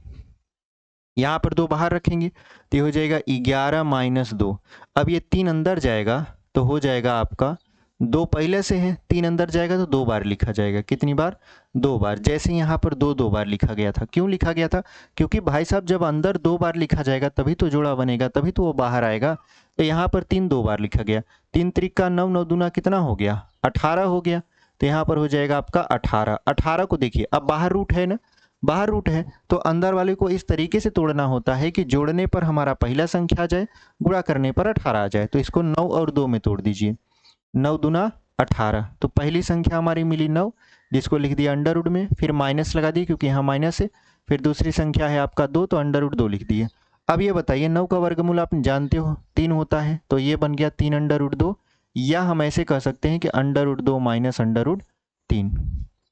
Speaker 1: यहाँ पर 2 बाहर रखेंगे तो ये हो जाएगा 11 माइनस 2। अब ये 3 अंदर जाएगा तो हो जाएगा आपका 2 पहले से है, 3 अंदर जाएगा तो 2 बार लिखा जाएगा। कितनी बार, 2 बार। जैसे यहाँ पर 2 बार लिखा गया था, क्यों लिखा गया था, क्योंकि भाई साहब जब अंदर 2 बार लिखा जाएगा तभी तो जोड़ा बनेगा, तभी तो वो बाहर आएगा। तो यहाँ पर 3 2 बार लिखा गया, 3 त्रिक 9, 9 दूना कितना हो गया, 18 हो गया। तो यहाँ पर हो जाएगा आपका 18। 18 को देखिए, अब बाहर रूट है ना, बाहर रूट है तो अंदर वाले को इस तरीके से तोड़ना होता है कि जोड़ने पर हमारा पहला संख्या आ जाए, गुणा करने पर 18 आ जाए। तो इसको 9 और 2 में तोड़ दीजिए, 9 दूना 18। तो पहली संख्या हमारी मिली 9, जिसको लिख दिया अंडर रूट में, फिर माइनस लगा दिए क्योंकि यहाँ माइनस है। फिर दूसरी संख्या है आपका 2, तो अंडर रूट 2 लिख दिए। अब ये बताइए 9 का वर्गमूल आप जानते हो 3 होता है, तो ये बन गया 3 अंडर रूट 2, या हम ऐसे कह सकते हैं कि under root 2 minus under root 3,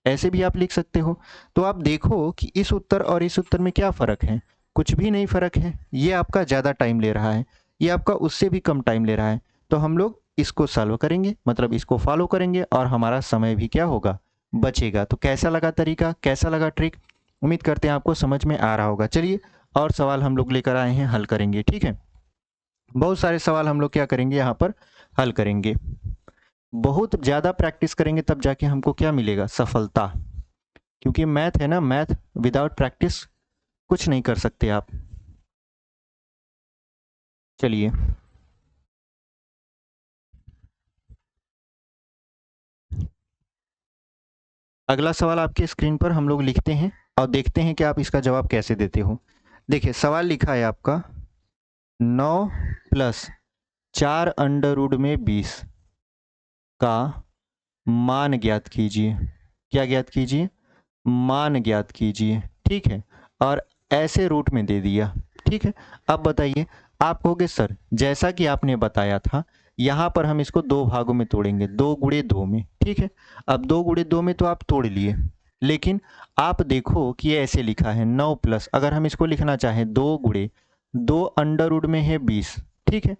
Speaker 1: ऐसे भी आप लिख सकते हो। तो आप देखो कि इस उत्तर और इस उत्तर में क्या फ़र्क है, कुछ भी नहीं फ़र्क है। ये आपका ज़्यादा टाइम ले रहा है, ये आपका उससे भी कम टाइम ले रहा है। तो हम लोग इसको सॉल्व करेंगे, मतलब इसको फॉलो करेंगे, और हमारा समय भी क्या होगा, बचेगा। तो कैसा लगा तरीका, कैसा लगा ट्रिक, उम्मीद करते हैं आपको समझ में आ रहा होगा। चलिए और सवाल हम लोग लेकर आए हैं, हल करेंगे। ठीक है, बहुत सारे सवाल हम लोग क्या करेंगे यहाँ पर हल करेंगे। बहुत ज़्यादा प्रैक्टिस करेंगे तब जाके हमको क्या मिलेगा, सफलता। क्योंकि मैथ है ना, मैथ विदाउट प्रैक्टिस कुछ नहीं कर सकते आप। चलिए अगला सवाल आपके स्क्रीन पर हम लोग लिखते हैं और देखते हैं कि आप इसका जवाब कैसे देते हो। देखिए सवाल लिखा है आपका 9 प्लस 4 अंडर रूट में 20 का मान ज्ञात कीजिए। क्या ज्ञात कीजिए, मान ज्ञात कीजिए। ठीक है, और ऐसे रूट में दे दिया। ठीक है, अब बताइए, आप कहोगे सर जैसा कि आपने बताया था यहाँ पर हम इसको दो भागों में तोड़ेंगे, 2 गुणे 2 में। ठीक है, अब 2 गुणे 2 में तो आप तोड़ लिए, लेकिन आप देखो कि ये ऐसे लिखा है 9 प्लस, अगर हम इसको लिखना चाहें 2 गुणे 2 अंडर रूट में है 20। ठीक है,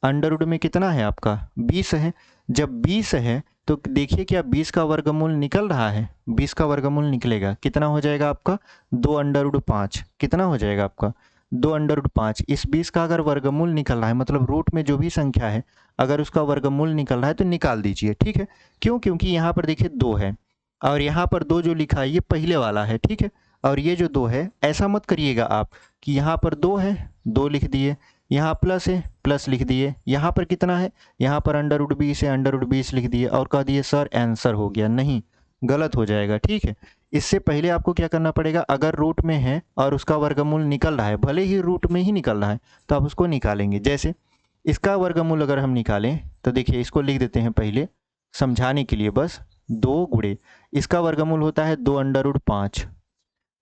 Speaker 1: अंडर रूट में कितना है आपका 20 है। जब 20 है तो देखिए क्या 20 का वर्गमूल निकल रहा है, 20 का वर्गमूल निकलेगा, कितना हो जाएगा आपका 2 अंडर रूट 5। कितना हो जाएगा आपका 2 अंडर रूट 5। इस 20 का अगर वर्गमूल निकल रहा है, मतलब रूट में जो भी संख्या है अगर उसका वर्गमूल निकल रहा है तो निकाल दीजिए। ठीक है, क्यों? क्योंकि यहाँ पर देखिए 2 है और यहाँ पर 2 जो लिखा है ये पहले वाला है। ठीक है, और ये जो 2 है, ऐसा मत करिएगा आप कि यहाँ पर 2 है 2 लिख दिए, यहाँ प्लस है प्लस लिख दिए, यहाँ पर कितना है, यहाँ पर अंडर रूट 20 है अंडर रूट 20 लिख दिए और कह दिए सर आंसर हो गया। नहीं, गलत हो जाएगा। ठीक है, इससे पहले आपको क्या करना पड़ेगा, अगर रूट में है और उसका वर्गमूल निकल रहा है, भले ही रूट में ही निकल रहा है तो आप उसको निकालेंगे। जैसे इसका वर्गमूल अगर हम निकालें तो देखिए इसको लिख देते हैं पहले समझाने के लिए, बस 2 गुणे इसका वर्गमूल होता है 2 अंडर रूट 5,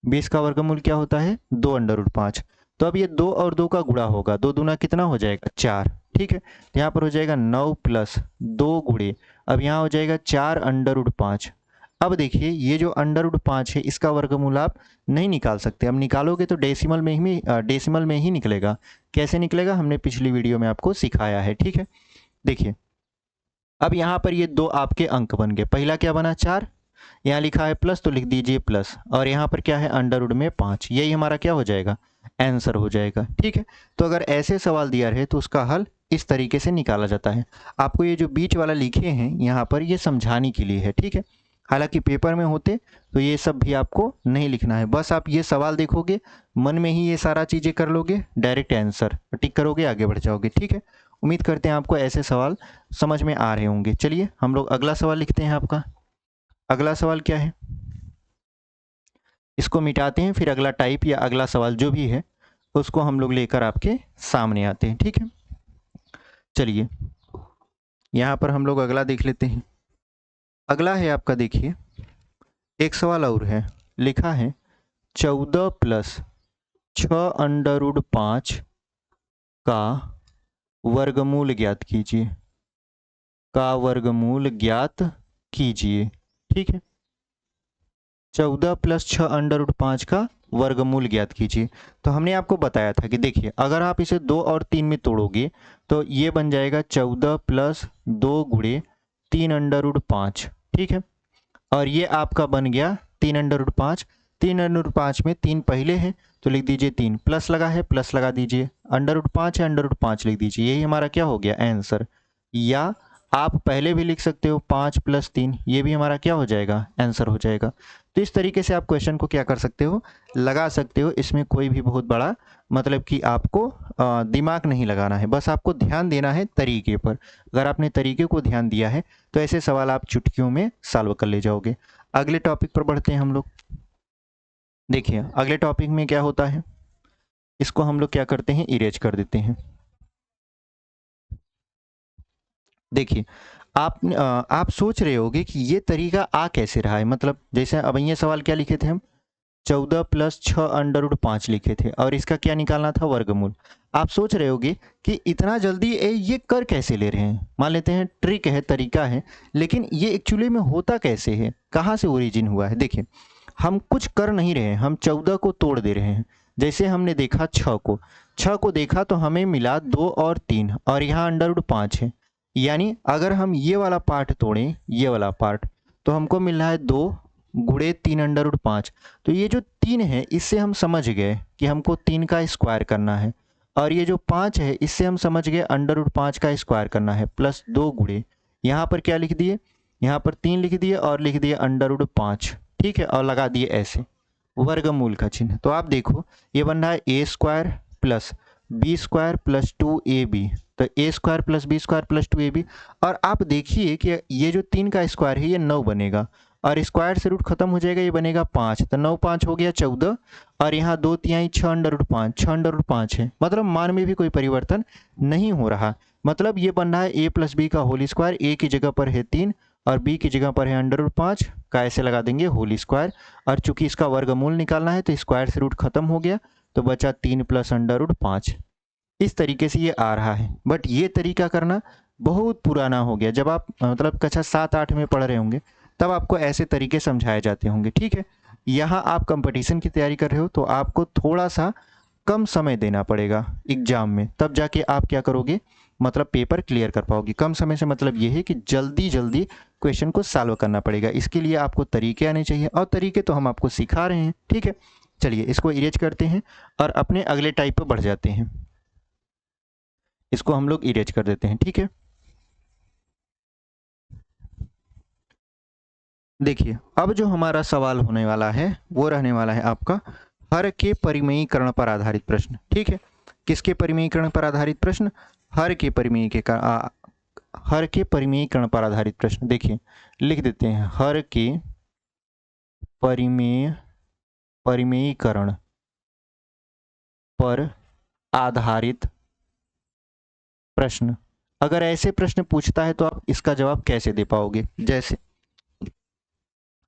Speaker 1: 20 का वर्गमूल क्या होता है 2 अंडर रूट 5। तो अब ये 2 और 2 का गुणा होगा, 2 दूना कितना हो जाएगा 4। ठीक है, तो यहाँ पर हो जाएगा 9 प्लस 2 गुणे, अब यहाँ हो जाएगा 4 अंडर रूट 5। अब देखिए ये जो अंडर रूट 5 है इसका वर्गमूल आप नहीं निकाल सकते, अब निकालोगे तो डेसिमल में ही निकलेगा। कैसे निकलेगा, हमने पिछली वीडियो में आपको सिखाया है। ठीक है, देखिए अब यहाँ पर ये 2 आपके अंक बन गए, पहला क्या बना 4, यहाँ लिखा है प्लस तो लिख दीजिए प्लस, और यहाँ पर क्या है अंडर रूट में 5, यही हमारा क्या हो जाएगा आंसर हो जाएगा। ठीक है, तो अगर ऐसे सवाल दिया रहे तो उसका हल इस तरीके से निकाला जाता है। आपको ये जो बीच वाला लिखे हैं यहाँ पर ये समझाने के लिए है। ठीक है, हालांकि पेपर में होते तो ये सब भी आपको नहीं लिखना है, बस आप ये सवाल देखोगे मन में ही ये सारा चीज़ें कर लोगे, डायरेक्ट आंसर टिक करोगे आगे बढ़ जाओगे। ठीक है, उम्मीद करते हैं आपको ऐसे सवाल समझ में आ रहे होंगे। चलिए हम लोग अगला सवाल लिखते हैं। आपका अगला सवाल क्या है, इसको मिटाते हैं, फिर अगला टाइप या अगला सवाल जो भी है उसको हम लोग लेकर आपके सामने आते हैं। ठीक है, चलिए यहाँ पर हम लोग अगला देख लेते हैं। अगला है आपका, देखिए एक सवाल और है, लिखा है 14 प्लस 6 अंडर रूट 5 का वर्गमूल ज्ञात कीजिए, का वर्गमूल ज्ञात कीजिए। ठीक है, 14 प्लस 6 अंडर रूट 5 का वर्गमूल ज्ञात कीजिए। तो हमने आपको बताया था कि देखिए अगर आप इसे 2 और 3 में तोड़ोगे तो ये बन जाएगा 14 प्लस 2 गुणे 3 अंडर रूट 5। ठीक है, और ये आपका बन गया 3 अंडर रूट 5। 3 अंडर रूट 5 में 3 पहले है तो लिख दीजिए 3, प्लस लगा है प्लस लगा दीजिए, अंडर रूट 5 है अंडर रूट 5 लिख दीजिए, यही हमारा क्या हो गया आंसर। या आप पहले भी लिख सकते हो 5 प्लस 3, ये भी हमारा क्या हो जाएगा आंसर हो जाएगा। तो इस तरीके से आप क्वेश्चन को क्या कर सकते हो, लगा सकते हो। इसमें कोई भी बहुत बड़ा मतलब कि आपको दिमाग नहीं लगाना है, बस आपको ध्यान देना है तरीके पर। अगर आपने तरीके को ध्यान दिया है तो ऐसे सवाल आप चुटकियों में सॉल्व कर ले जाओगे। अगले टॉपिक पर बढ़ते हैं हम लोग। देखिए अगले टॉपिक में क्या होता है, इसको हम लोग क्या करते हैं इरेज कर देते हैं। देखिए आप सोच रहे होगे कि ये तरीका आ कैसे रहा है, मतलब जैसे अब ये सवाल क्या लिखे थे हम 14 प्लस 6 अंडर रूट 5 लिखे थे और इसका क्या निकालना था वर्गमूल। आप सोच रहे होगे कि इतना जल्दी ये कर कैसे ले रहे हैं, मान लेते हैं ट्रिक है तरीका है, लेकिन ये एक्चुअली में होता कैसे है, कहाँ से ओरिजिन हुआ है। देखिए हम कुछ कर नहीं रहे हैं, हम 14 को तोड़ दे रहे हैं। जैसे हमने देखा 6 को देखा तो हमें मिला 2 और 3 और यहाँ अंडर रूट 5 है, यानी अगर हम ये वाला पार्ट तोड़ें ये वाला पार्ट तो हमको मिल रहा है 2 गुणे 3 अंडर रूट 5। तो ये जो 3 है इससे हम समझ गए कि हमको 3 का स्क्वायर करना है, और ये जो 5 है इससे हम समझ गए अंडर रूट 5 का स्क्वायर करना है, प्लस 2 गुणे यहाँ पर क्या लिख दिए, यहाँ पर 3 लिख दिए और लिख दिए अंडर रूट 5। ठीक है, और लगा दिए ऐसे वर्गमूल का चिन्ह। तो आप देखो ये बन रहा है A square plus B square plus 2ab, तो A square plus B square plus 2ab। और आप देखिए कि ये जो 3 का स्क्वायर है ये 9 बनेगा और स्क्वायर से रूट खत्म हो जाएगा, ये बनेगा 5, तो 9 5 हो गया 14 और यहाँ 2 तिहाई 6 अंडर रूट 5, 6 अंडर रूट 5 है, मतलब मान में भी कोई परिवर्तन नहीं हो रहा। मतलब ये बन रहा है ए प्लस बी का होल स्क्वायर, ए की जगह पर है 3 और बी की जगह पर है अंडर रूट 5 का ऐसे लगा देंगे होल स्क्वायर, और चूंकि इसका वर्गमूल निकालना है तो स्क्वायर से रूट खत्म हो गया तो बचा 3 प्लस √5। इस तरीके से ये आ रहा है। बट ये तरीका करना बहुत पुराना हो गया। जब आप मतलब कक्षा 7-8 में पढ़ रहे होंगे तब आपको ऐसे तरीके समझाए जाते होंगे, ठीक है। यहाँ आप कंपटीशन की तैयारी कर रहे हो तो आपको थोड़ा सा कम समय देना पड़ेगा एग्जाम में, तब जाके आप क्या करोगे, मतलब पेपर क्लियर कर पाओगे। कम समय से मतलब ये है कि जल्दी जल्दी क्वेश्चन को सॉल्व करना पड़ेगा। इसके लिए आपको तरीके आने चाहिए, और तरीके तो हम आपको सिखा रहे हैं, ठीक है। चलिए इसको इरेज करते हैं और अपने अगले टाइप पर बढ़ जाते हैं। इसको हम लोग इरेज कर देते हैं, ठीक है। देखिए अब जो हमारा सवाल होने वाला है वो रहने वाला है आपका हर के परिमेयीकरण पर आधारित प्रश्न, ठीक है। किसके परिमेयीकरण पर आधारित प्रश्न? हर के परिमेयीकरण पर आधारित प्रश्न। देखिए लिख देते हैं हर के परिमेयीकरण पर आधारित प्रश्न। अगर ऐसे प्रश्न पूछता है तो आप इसका जवाब कैसे दे पाओगे? जैसे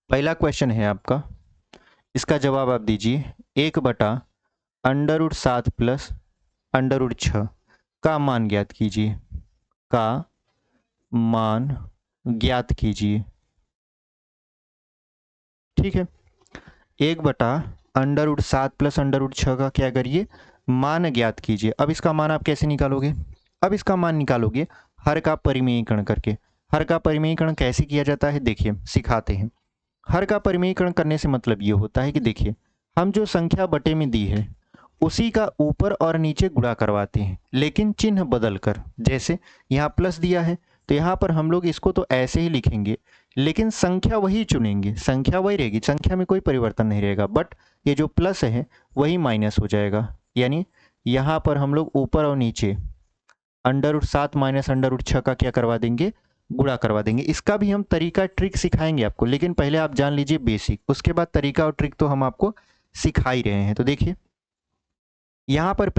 Speaker 1: पहला क्वेश्चन है आपका, इसका जवाब आप दीजिए 1/√7 प्लस √6 का मान ज्ञात कीजिए, का मान ज्ञात कीजिए, ठीक है। 1/√7 प्लस √6 का क्या करिए, मान ज्ञात कीजिए। अब इसका मान आप कैसे निकालोगे? अब इसका मान निकालोगे हर का परिमेयीकरण करके। हर का परिमेयीकरण कैसे किया जाता है देखिए सिखाते हैं। हर का परिमेयीकरण करने से मतलब ये होता है कि देखिए हम जो संख्या बटे में दी है उसी का ऊपर और नीचे गुणा करवाते हैं, लेकिन चिन्ह बदल कर। जैसे यहाँ प्लस दिया है तो यहाँ पर हम लोग इसको तो ऐसे ही लिखेंगे, लेकिन संख्या वही चुनेंगे, संख्या वही रहेगी, संख्या में कोई परिवर्तन नहीं रहेगा। बट ये जो प्लस है वही माइनस हो जाएगा, यानी यहाँ पर हम लोग ऊपर और नीचे √7 माइनस √6 का क्या करवा देंगे, गुणा करवा देंगे। इसका भी हम तरीका ट्रिक सिखाएंगे आपको, लेकिन पहले आप जान लीजिए बेसिक, उसके बाद तरीका और ट्रिक तो हम आपको सिखा ही रहे हैं। तो देखिए यहाँ पर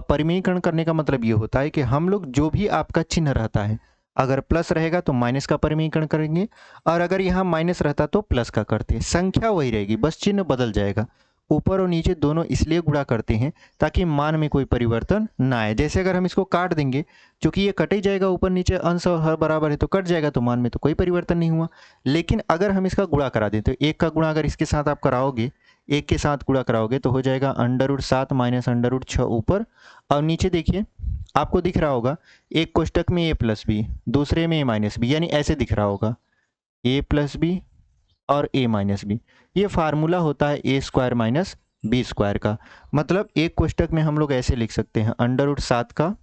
Speaker 1: परिमेयीकरण करने का मतलब ये होता है कि हम लोग जो भी आपका चिन्ह रहता है, अगर प्लस रहेगा तो माइनस का परिमेयीकरण करेंगे, और अगर यहाँ माइनस रहता तो प्लस का करते। संख्या वही रहेगी, बस चिन्ह बदल जाएगा। ऊपर और नीचे दोनों इसलिए गुणा करते हैं ताकि मान में कोई परिवर्तन ना आए। जैसे अगर हम इसको काट देंगे, क्योंकि ये कट ही जाएगा, ऊपर नीचे अंश और हर बराबर है तो कट जाएगा, तो मान में तो कोई परिवर्तन नहीं हुआ। लेकिन अगर हम इसका गुणा करा दें तो एक का गुणा अगर इसके साथ आप कराओगे, एक के साथ गुणा कराओगे तो हो जाएगा √7 माइनस √6 ऊपर, और नीचे देखिए आपको दिख रहा होगा एक कोष्टक में a प्लस बी, दूसरे में a माइनस बी, यानी ऐसे दिख रहा होगा a प्लस बी और a माइनस बी। ये फार्मूला होता है a² माइनस b² का। मतलब एक कोष्टक में हम लोग ऐसे लिख सकते हैं √7 का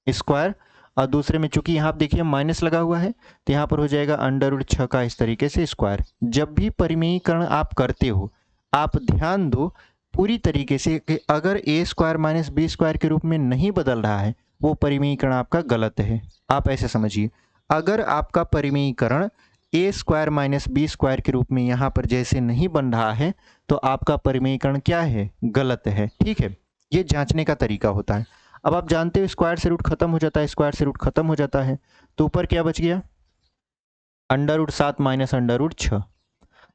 Speaker 1: स्क्वायर, और दूसरे में चूंकि यहाँ आप देखिए माइनस लगा हुआ है तो यहाँ पर हो जाएगा √6 का इस तरीके से स्क्वायर। जब भी परिमेयीकरण आप करते हो आप ध्यान दो पूरी तरीके से कि अगर a² माइनस b² के रूप में नहीं बदल रहा है वो परिमेयीकरण आपका गलत है। आप ऐसे समझिए, अगर आपका परिमेयीकरण a² माइनस b² के रूप में यहाँ पर जैसे नहीं बन रहा है तो आपका परिमेयीकरण क्या है, गलत है, ठीक है। ये जांचने का तरीका होता है। अब आप जानते हो स्क्वायर से रूट खत्म हो जाता है, स्क्वायर से रूट खत्म हो जाता है, तो ऊपर क्या बच गया √7 माइनस √6,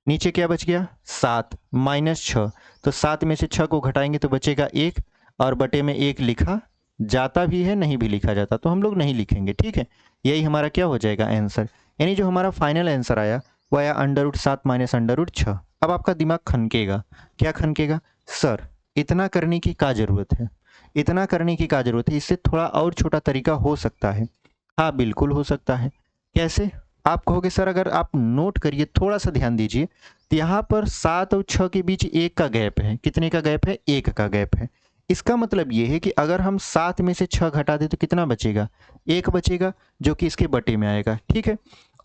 Speaker 1: नीचे क्या बच गया 7 माइनस 6, तो 7 में से 6 को घटाएंगे तो बचेगा 1, और बटे में 1 लिखा जाता भी है, नहीं भी लिखा जाता तो हम लोग नहीं लिखेंगे, ठीक है। यही हमारा क्या हो जाएगा आंसर, यानी जो हमारा फाइनल आंसर आया वो आया √7 माइनस √6। अब आपका दिमाग खनकेगा, क्या खनकेगा, सर इतना करने की क्या ज़रूरत है, इतना करने की क्या ज़रूरत है, इससे थोड़ा और छोटा तरीका हो सकता है। हाँ बिल्कुल हो सकता है। कैसे? आप कहोगे सर अगर आप नोट करिए, थोड़ा सा ध्यान दीजिए, तो यहाँ पर 7 और 6 के बीच 1 का गैप है। कितने का गैप है? 1 का गैप है। इसका मतलब ये है कि अगर हम 7 में से 6 घटा दें तो कितना बचेगा, 1 बचेगा, जो कि इसके बटे में आएगा, ठीक है।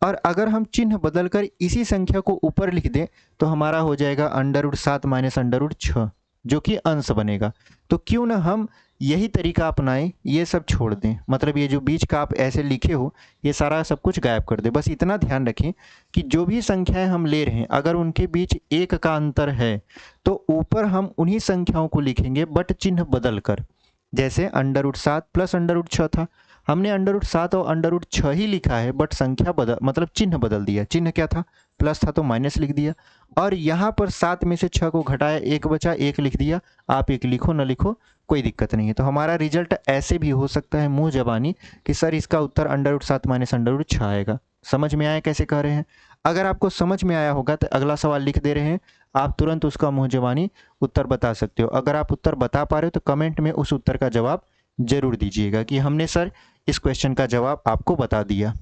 Speaker 1: और अगर हम चिन्ह बदलकर इसी संख्या को ऊपर लिख दें तो हमारा हो जाएगा √7 माइनस √6, जो कि अंश बनेगा। तो क्यों ना हम यही तरीका अपनाएं, ये सब छोड़ दें, मतलब ये जो बीच का आप ऐसे लिखे हो ये सारा सब कुछ गायब कर दें। बस इतना ध्यान रखें कि जो भी संख्याएं हम ले रहे हैं अगर उनके बीच 1 का अंतर है तो ऊपर हम उन्हीं संख्याओं को लिखेंगे बट चिन्ह बदल कर। जैसे √7 प्लस √6 था, हमने √7 और √6 ही लिखा है, बट संख्या बदल मतलब चिन्ह बदल दिया। चिन्ह क्या था, प्लस था तो माइनस लिख दिया, और यहाँ पर 7 में से 6 को घटाया, 1 बचा, 1 लिख दिया। आप 1 लिखो न लिखो कोई दिक्कत नहीं है। तो हमारा रिजल्ट ऐसे भी हो सकता है मुँह जबानी कि सर इसका उत्तर √7 माइनस √6 आएगा। समझ में आया कैसे कह रहे हैं? अगर आपको समझ में आया होगा तो अगला सवाल लिख दे रहे हैं, आप तुरंत उसका मुँह जबानी उत्तर बता सकते हो। अगर आप उत्तर बता पा रहे हो तो कमेंट में उस उत्तर का जवाब जरूर दीजिएगा कि हमने सर इस क्वेश्चन का जवाब आपको बता दिया।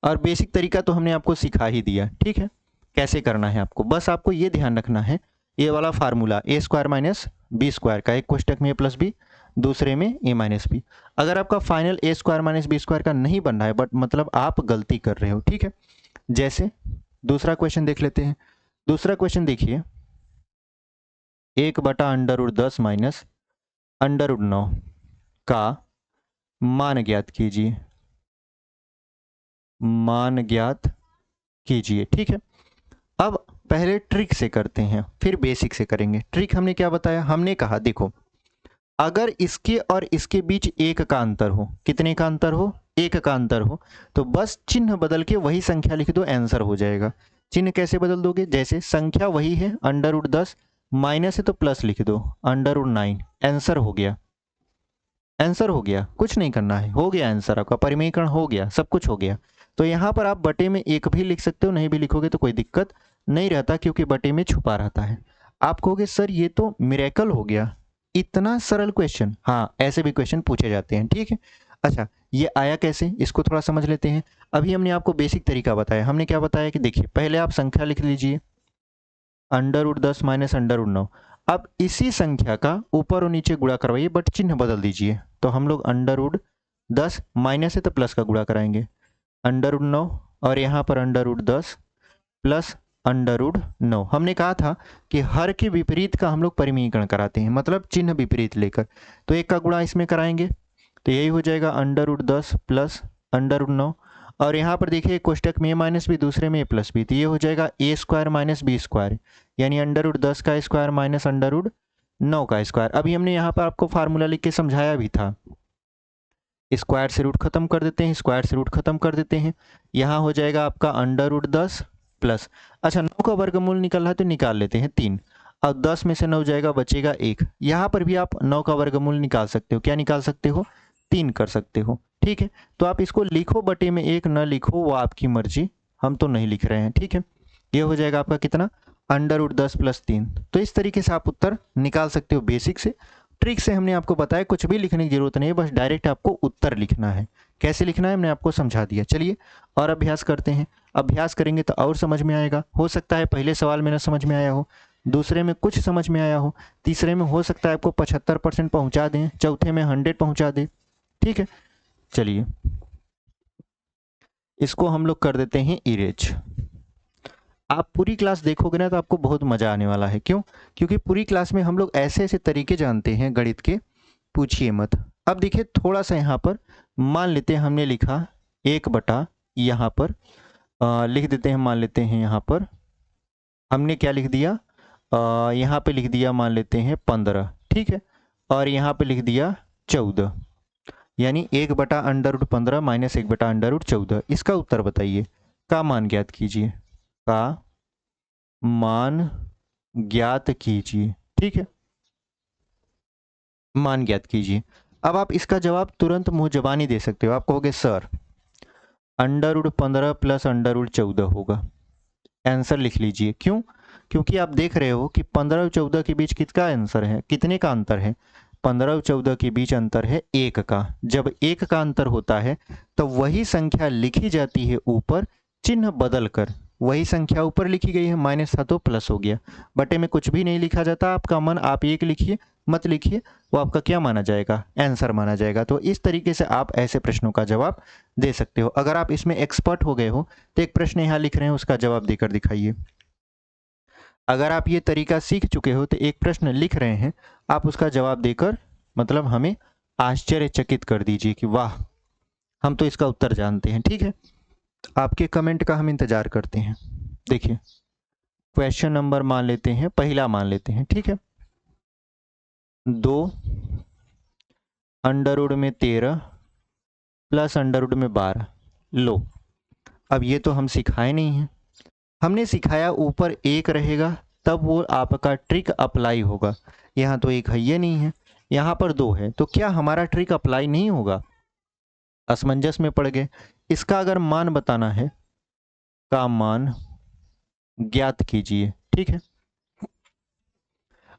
Speaker 1: और बेसिक तरीका तो हमने आपको सिखा ही दिया, ठीक है, कैसे करना है आपको। बस आपको ये ध्यान रखना है, ये वाला फार्मूला a² माइनस b² का, एक कोष्टक में a प्लस बी, दूसरे में a माइनस बी। अगर आपका फाइनल a² माइनस b² का नहीं बन रहा है, बट मतलब आप गलती कर रहे हो, ठीक है। जैसे दूसरा क्वेश्चन देख लेते हैं। दूसरा क्वेश्चन देखिए, 1/√10 माइनस √9 का मान ज्ञात कीजिए। मान ज्ञात कीजिए, ठीक है। अब पहले ट्रिक से करते हैं, फिर बेसिक से करेंगे। ट्रिक हमने क्या बताया, हमने कहा देखो, अगर इसके और इसके बीच 1 का अंतर हो, कितने का अंतर हो, 1 का अंतर हो, तो बस चिन्ह बदल के वही संख्या लिख दो, आंसर हो जाएगा। चिन्ह कैसे बदल दोगे, जैसे संख्या वही है √10, माइनस है तो प्लस लिख दो, √9, आंसर हो गया। आंसर हो गया, कुछ नहीं करना है, हो गया आंसर, आपका परिमेयकरण हो गया, सब कुछ हो गया। तो यहाँ पर आप बटे में 1 भी लिख सकते हो, नहीं भी लिखोगे तो कोई दिक्कत नहीं रहता, क्योंकि बटे में छुपा रहता है। आप कहोगे सर ये तो मिरेकल हो गया, इतना सरल क्वेश्चन। हाँ, ऐसे भी क्वेश्चन पूछे जाते हैं, ठीक है। अच्छा, ये आया कैसे, इसको थोड़ा समझ लेते हैं। अभी हमने आपको बेसिक तरीका बताया। हमने क्या बताया कि देखिए, पहले आप संख्या लिख लीजिए, √10 माइनस √9। अब इसी संख्या का ऊपर और नीचे गुणा करवाइए, बट चिन्ह बदल दीजिए। तो हम लोग √10 माइनस है तो प्लस का गुणा कराएंगे, √9, और यहाँ पर √10 प्लस √9। हमने कहा था कि हर के विपरीत का हम लोग परिमीकरण कराते हैं, मतलब चिन्ह विपरीत लेकर। तो 1 का गुणा इसमें कराएंगे तो यही हो जाएगा √10 प्लस √9, और यहाँ पर देखिए कोष्टक में a माइनस बी, दूसरे में a प्लस बी, तो ये हो जाएगा a² माइनस b², यानी √10 का स्क्वायर माइनस √9 का स्क्वायर। अभी हमने यहाँ पर आपको फार्मूला लिख के समझाया भी था, स्क्वायर से रूट खत्म कर देते हैं, स्क्वायर से रूट खत्म कर देते हैं, यहाँ हो जाएगा आपका √10 प्लस, अच्छा 9 का वर्गमूल निकल रहा है तो निकाल लेते हैं 3, अब 10 में से 9 जाएगा, बचेगा 1। यहाँ पर भी आप 9 का वर्गमूल निकाल सकते हो, क्या निकाल सकते हो, 3 कर सकते हो, ठीक है। तो आप इसको लिखो बटे में 1, न लिखो वो आपकी मर्जी, हम तो नहीं लिख रहे हैं, ठीक है। ये हो जाएगा आपका कितना, √10 प्लस 3। तो इस तरीके से आप उत्तर निकाल सकते हो बेसिक से। ट्रिक से हमने आपको बताया, कुछ भी लिखने की जरूरत नहीं है, बस डायरेक्ट आपको उत्तर लिखना है। कैसे लिखना है हमने आपको समझा दिया। चलिए और अभ्यास करते हैं। अभ्यास करेंगे तो और समझ में आएगा। हो सकता है पहले सवाल में ना समझ में आया हो, दूसरे में कुछ समझ में आया हो, तीसरे में हो सकता है आपको 75% पहुंचा दें, चौथे में 100 पहुंचा दें, ठीक है। चलिए इसको हम लोग कर देते हैं इरेज। आप पूरी क्लास देखोगे ना तो आपको बहुत मज़ा आने वाला है। क्यों? क्योंकि पूरी क्लास में हम लोग ऐसे ऐसे तरीके जानते हैं गणित के, पूछिए मत। अब देखिए थोड़ा सा यहाँ पर मान लेते हैं, हमने लिखा 1/, यहाँ पर लिख देते हैं, मान लेते हैं यहाँ पर हमने क्या लिख दिया, यहाँ पे लिख दिया मान लेते हैं 15, ठीक है, और यहाँ पे लिख दिया 14, यानी 1/√15 माइनस 1/√14। इसका उत्तर बताइए, का मान ज्ञात कीजिए, का मान ज्ञात कीजिए, ठीक है, मान ज्ञात कीजिए। अब आप इसका जवाब तुरंत मुंह जबानी दे सकते हो। आप कहोगे सर √15 प्लस √14 होगा, आंसर लिख लीजिए। क्यों? क्योंकि आप देख रहे हो कि 15 और 14 के बीच किसका आंसर है, कितने का अंतर है, 15 और 14 के बीच अंतर है 1 का। जब 1 का अंतर होता है तो वही संख्या लिखी जाती है ऊपर, चिन्ह बदल कर। वही संख्या ऊपर लिखी गई है, माइनस था तो प्लस हो गया, बटे में कुछ भी नहीं लिखा जाता। आपका मन, आप 1 लिखिए, मत लिखिए, वो आपका क्या माना जाएगा, आंसर माना जाएगा। तो इस तरीके से आप ऐसे प्रश्नों का जवाब दे सकते हो। अगर आप इसमें एक्सपर्ट हो गए हो तो एक प्रश्न यहाँ लिख रहे हैं, उसका जवाब देकर दिखाइए। अगर आप ये तरीका सीख चुके हो तो एक प्रश्न लिख रहे हैं, आप उसका जवाब देकर मतलब हमें आश्चर्यचकित कर दीजिए कि वाह, हम तो इसका उत्तर जानते हैं, ठीक है। आपके कमेंट का हम इंतजार करते हैं। देखिए क्वेश्चन नंबर मान लेते हैं, पहला मान लेते हैं, ठीक है। 2 √13 प्लस अंडर रूट में 12। लो, अब ये तो हम सिखाए नहीं हैं। हमने सिखाया ऊपर एक रहेगा तब वो आपका ट्रिक अप्लाई होगा। यहाँ तो एक है, ये नहीं है, यहाँ पर 2 है, तो क्या हमारा ट्रिक अप्लाई नहीं होगा? असमंजस में पड़ गए। इसका अगर मान बताना है, का मान ज्ञात कीजिए। ठीक है,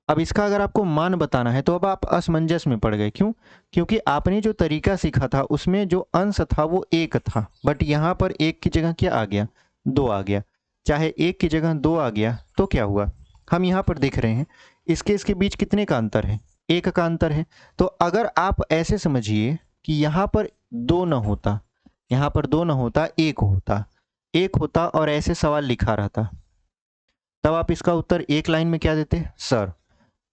Speaker 1: अब इसका अगर आपको मान बताना है तो अब आप असमंजस में पड़ गए। क्यों? क्योंकि आपने जो तरीका सीखा था उसमें जो अंश था वो 1 था, बट यहाँ पर 1 की जगह क्या आ गया? 2 आ गया। चाहे 1 की जगह 2 आ गया तो क्या हुआ? हम यहाँ पर देख रहे हैं इसके बीच कितने का अंतर है? 1 का अंतर है। तो अगर आप ऐसे समझिए कि यहाँ पर 2 न होता, यहाँ पर 2 न होता, 1 होता, 1 होता और ऐसे सवाल लिखा रहता, तब आप इसका उत्तर एक लाइन में क्या देते? सर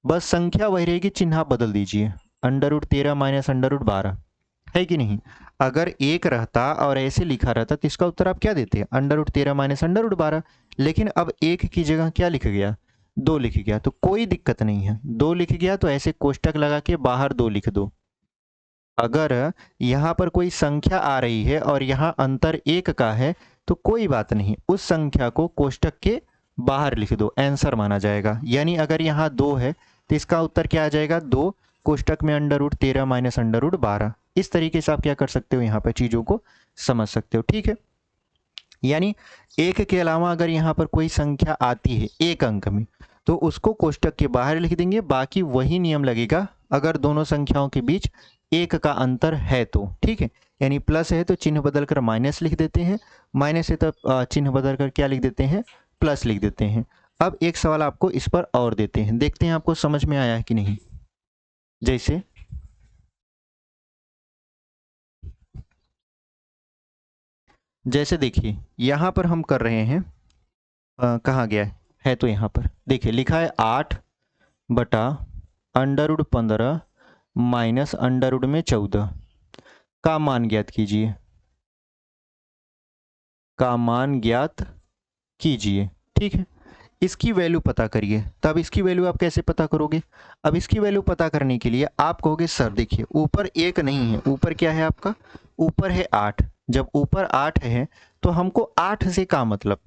Speaker 1: बस संख्या वही रहेगी, चिन्ह आप बदल दीजिए, under root 13 minus under root 12, है कि नहीं? अगर 1 रहता और ऐसे लिखा रहता तो इसका उत्तर आप क्या देते? Under root 13 minus under root 12। लेकिन अब 1 की जगह क्या लिख गया? 2 लिख गया, तो कोई दिक्कत नहीं है। 2 लिख गया तो ऐसे कोष्टक लगा के बाहर 2 लिख दो। अगर यहाँ पर कोई संख्या आ रही है और यहाँ अंतर 1 का है तो कोई बात नहीं, उस संख्या को कोष्टक के बाहर लिख दो, आंसर माना जाएगा। यानी अगर यहाँ 2 है तो इसका उत्तर क्या आ जाएगा? 2 कोष्टक में under root 13 minus under root 12। इस तरीके से आप क्या कर सकते हो, यहाँ पर चीज़ों को समझ सकते हो। ठीक है, यानी 1 के अलावा अगर यहाँ पर कोई संख्या आती है 1 अंक में तो उसको कोष्टक के बाहर लिख देंगे, बाकी वही नियम लगेगा अगर दोनों संख्याओं के बीच 1 का अंतर है तो। ठीक है, यानी प्लस है तो चिन्ह बदल कर माइनस लिख देते हैं, माइनस है तो चिन्ह बदल कर क्या लिख देते हैं? प्लस लिख देते हैं। अब एक सवाल आपको इस पर और देते हैं, देखते हैं आपको समझ में आया है कि नहीं। जैसे जैसे देखिए यहाँ पर हम कर रहे हैं, कहाँ गया है तो यहाँ पर देखिए लिखा है 8 बटा under root 15 minus under root में 14 का मान ज्ञात कीजिए, का मान ज्ञात कीजिए। ठीक है, इसकी वैल्यू पता करिए। तब इसकी वैल्यू आप कैसे पता करोगे? अब इसकी वैल्यू पता करने के लिए आप कहोगे सर देखिए ऊपर 1 नहीं है, ऊपर क्या है आपका? ऊपर है 8। जब ऊपर 8 है तो हमको 8 से का मतलब?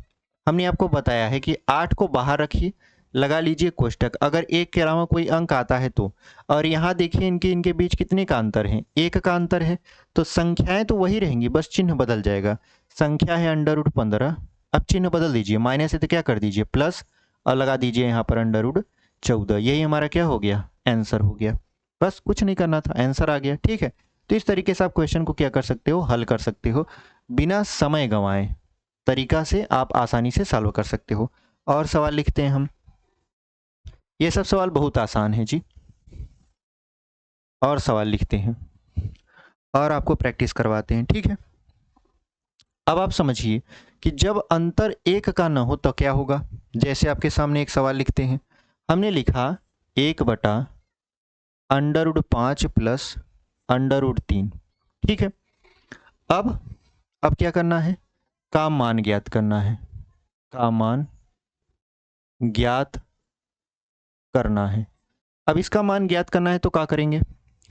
Speaker 1: हमने आपको बताया है कि 8 को बाहर रखिए, लगा लीजिए कोष्टक, अगर 1 के अलावा कोई अंक आता है तो। और यहाँ देखिए इनके बीच कितने का अंतर है? 1 का अंतर है, तो संख्याएं तो वही रहेंगी, बस चिन्ह बदल जाएगा। संख्या है अंडर रूट 15, अब चिन्ह बदल दीजिए, माइनस है तो क्या कर दीजिए? प्लस, और लगा दीजिए यहाँ पर अंडर रूट 14। यही हमारा क्या हो गया? आंसर हो गया। बस कुछ नहीं करना था, आंसर आ गया। ठीक है, तो इस तरीके से आप क्वेश्चन को क्या कर सकते हो? हल कर सकते हो, बिना समय गंवाए तरीका से आप आसानी से सॉल्व कर सकते हो। और सवाल लिखते हैं हम। ये सब सवाल बहुत आसान है जी। और सवाल लिखते हैं और आपको प्रैक्टिस करवाते हैं। ठीक है, अब आप समझिए कि जब अंतर 1 का न हो तो क्या होगा। जैसे आपके सामने एक सवाल लिखते हैं, हमने लिखा 1 बटा under root 5 plus under root 3। ठीक है, अब क्या करना है? का मान ज्ञात करना है, का मान ज्ञात करना है। अब इसका मान ज्ञात करना है तो क्या करेंगे?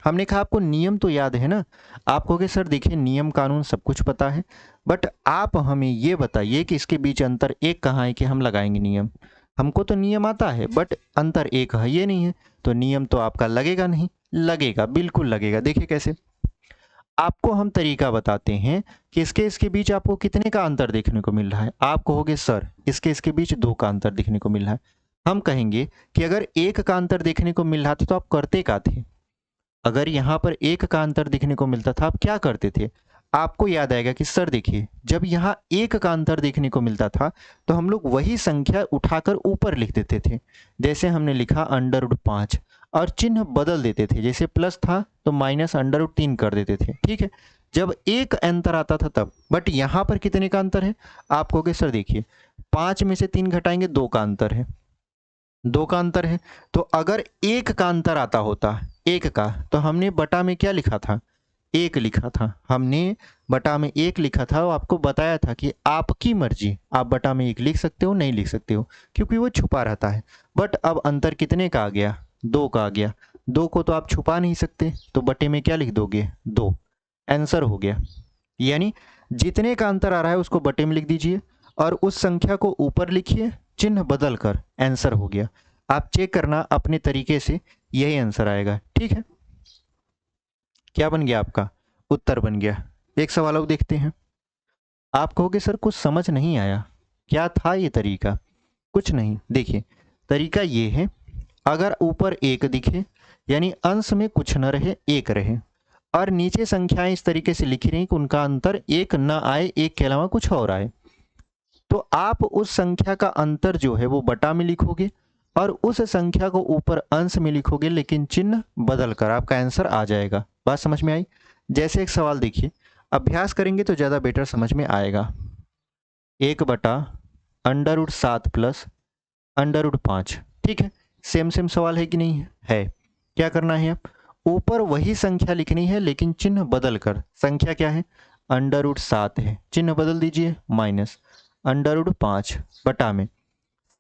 Speaker 1: हमने कहा आपको नियम तो याद है ना। आप कहोगे सर देखिए नियम कानून सब कुछ पता है, बट आप हमें ये बताइए कि इसके बीच अंतर 1 कहाँ है कि हम लगाएंगे नियम। हमको तो नियम आता है बट अंतर 1 है, ये नहीं है, तो नियम तो आपका लगेगा नहीं। लगेगा, बिल्कुल लगेगा। देखिए कैसे, आपको हम तरीका बताते हैं कि इसके बीच आपको कितने का अंतर देखने को मिल रहा है। आप कहोगे सर इसके बीच 2 का अंतर देखने को मिल रहा है। हम कहेंगे कि अगर 1 का अंतर देखने को मिल रहा था तो आप करते क्या थे? अगर यहाँ पर 1 का अंतर दिखने को मिलता था आप क्या करते थे? आपको याद आएगा कि सर देखिए जब यहाँ 1 का अंतर देखने को मिलता था तो हम लोग वही संख्या उठाकर ऊपर लिख देते थे। जैसे हमने लिखा अंडर रूट 5 और चिन्ह बदल देते थे, जैसे प्लस था तो माइनस अंडर रूट 3 कर देते थे। ठीक है, जब 1 अंतर आता था तब। बट यहाँ पर कितने का अंतर है? आप कहोगे सर देखिए 5 में से 3 घटाएंगे 2 का अंतर है, 2 का अंतर है। तो अगर 1 का अंतर आता होता 1 का, तो हमने बटा में क्या लिखा था? 1 लिखा था। हमने बटा में 1 लिखा था और आपको बताया था कि आपकी मर्जी, आप बटा में 1 लिख सकते हो, नहीं लिख सकते हो, क्योंकि वो छुपा रहता है। बट अब अंतर कितने का आ गया? 2 का आ गया। 2 को तो आप छुपा नहीं सकते, तो बटे में क्या लिख दोगे? 2। आंसर हो गया। यानी जितने का अंतर आ रहा है उसको बटे में लिख दीजिए और उस संख्या को ऊपर लिखिए, चिन्ह बदल कर, आंसर हो गया। आप चेक करना अपने तरीके से, यही आंसर आएगा। ठीक है, क्या बन गया आपका उत्तर बन गया। एक सवाल और देखते हैं। आप कहोगे सर कुछ समझ नहीं आया, क्या था ये तरीका? कुछ नहीं, देखिए तरीका ये है, अगर ऊपर एक दिखे यानी अंश में कुछ न रहे, एक रहे, और नीचे संख्याएं इस तरीके से लिखी रही कि उनका अंतर एक न आए, एक के अलावा कुछ और आए, तो आप उस संख्या का अंतर जो है वो बटा में लिखोगे और उस संख्या को ऊपर अंश में लिखोगे, लेकिन चिन्ह बदल कर आपका आंसर आ जाएगा। बात समझ में आई? जैसे एक सवाल देखिए, अभ्यास करेंगे तो ज़्यादा बेटर समझ में आएगा। 1/√7 प्लस √5, ठीक है, सेम सेम सवाल है कि नहीं है? क्या करना है, आप ऊपर वही संख्या लिखनी है लेकिन चिन्ह बदल कर। संख्या क्या है? √7 है, चिन्ह बदल दीजिए, माइनस √5 बटा में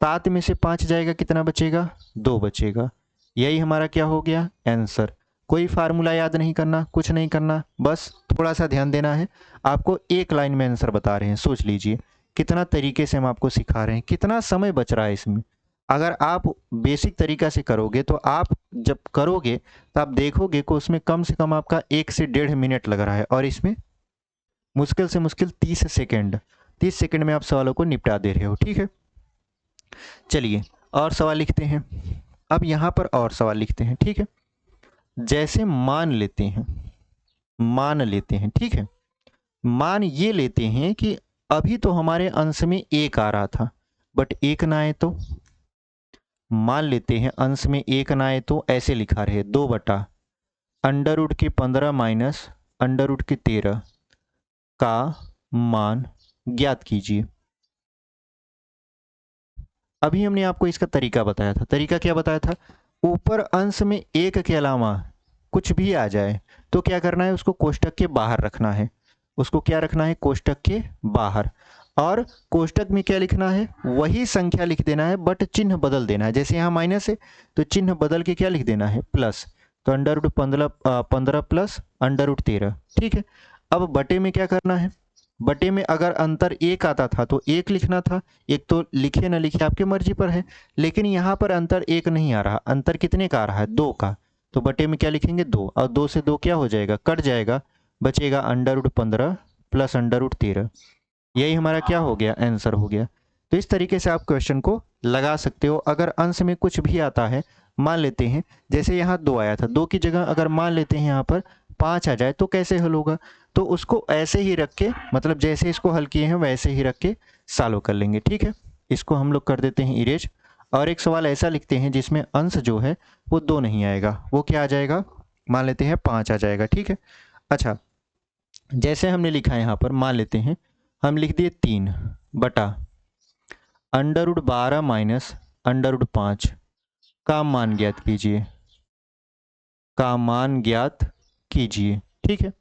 Speaker 1: 7 में से 5 जाएगा, कितना बचेगा? 2 बचेगा। यही हमारा क्या हो गया? आंसर। कोई फार्मूला याद नहीं करना, कुछ नहीं करना, बस थोड़ा सा ध्यान देना है। आपको एक लाइन में आंसर बता रहे हैं, सोच लीजिए कितना तरीके से हम आपको सिखा रहे हैं, कितना समय बच रहा है इसमें। अगर आप बेसिक तरीका से करोगे तो आप जब करोगे तो आप देखोगे कि उसमें कम से कम आपका 1 से 1.5 मिनट लग रहा है, और इसमें मुश्किल से मुश्किल 30 सेकेंड, 30 सेकेंड में आप सवालों को निपटा दे रहे हो। ठीक है, चलिए और सवाल लिखते हैं। अब यहाँ पर और सवाल लिखते हैं, ठीक है। जैसे मान लेते हैं, ठीक है, मान ये लेते हैं कि अभी तो हमारे अंश में एक आ रहा था, बट एक ना आए तो, मान लेते हैं अंश में एक ना आए तो ऐसे लिखा रहे 2/√15 माइनस √13 का मान ज्ञात कीजिए। अभी हमने आपको इसका तरीका बताया था। तरीका क्या बताया था? ऊपर अंश में एक के अलावा कुछ भी आ जाए तो क्या करना है? उसको कोष्टक के बाहर रखना है। उसको क्या रखना है? कोष्टक के बाहर। और कोष्टक में क्या लिखना है? वही संख्या लिख देना है, बट चिन्ह बदल देना है। जैसे यहाँ माइनस है तो चिन्ह बदल के क्या लिख देना है? प्लस। तो √15 प्लस √13, ठीक है। अब बटे में क्या करना है? बटे में अगर अंतर एक आता था तो एक लिखना था, एक तो लिखे ना लिखे आपकी मर्जी पर है, लेकिन यहाँ पर अंतर एक नहीं आ रहा, अंतर कितने का आ रहा है? 2 का। तो बटे में क्या लिखेंगे? 2, और 2 से 2 क्या हो जाएगा? कट जाएगा, बचेगा √15 प्लस √13। यही हमारा क्या हो गया? आंसर हो गया। तो इस तरीके से आप क्वेश्चन को लगा सकते हो। अगर अंश में कुछ भी आता है, मान लेते हैं जैसे यहाँ 2 आया था, 2 की जगह अगर मान लेते हैं यहाँ पर 5 आ जाए तो कैसे हल होगा? तो उसको ऐसे ही रख के, मतलब जैसे इसको हल किए हैं वैसे ही रख के सॉल्व कर लेंगे। ठीक है, इसको हम लोग कर देते हैं इरेज, और एक सवाल ऐसा लिखते हैं जिसमें अंश जो है वो 2 नहीं आएगा, वो क्या आ जाएगा? मान लेते हैं 5 आ जाएगा। ठीक है, अच्छा, जैसे हमने लिखा है यहाँ पर, मान लेते हैं हम लिख दिए 3 बटा √12 माइनस √5 का मान ज्ञात कीजिए, का मान ज्ञात कीजिए। ठीक है,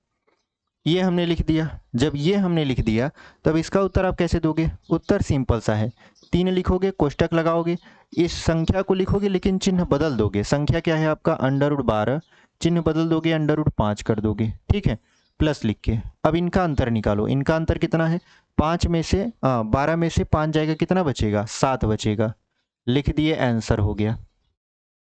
Speaker 1: ये हमने लिख दिया। जब ये हमने लिख दिया तब इसका उत्तर आप कैसे दोगे? उत्तर सिंपल सा है, 3 लिखोगे, कोष्टक लगाओगे, इस संख्या को लिखोगे लेकिन चिन्ह बदल दोगे। संख्या क्या है आपका? √12, चिन्ह बदल दोगे, √5 कर दोगे। ठीक है, प्लस लिख के अब इनका अंतर निकालो। इनका अंतर कितना है? 5 में से 12 में से 5 जाएगा, कितना बचेगा? 7 बचेगा। लिख दिए, आंसर हो गया।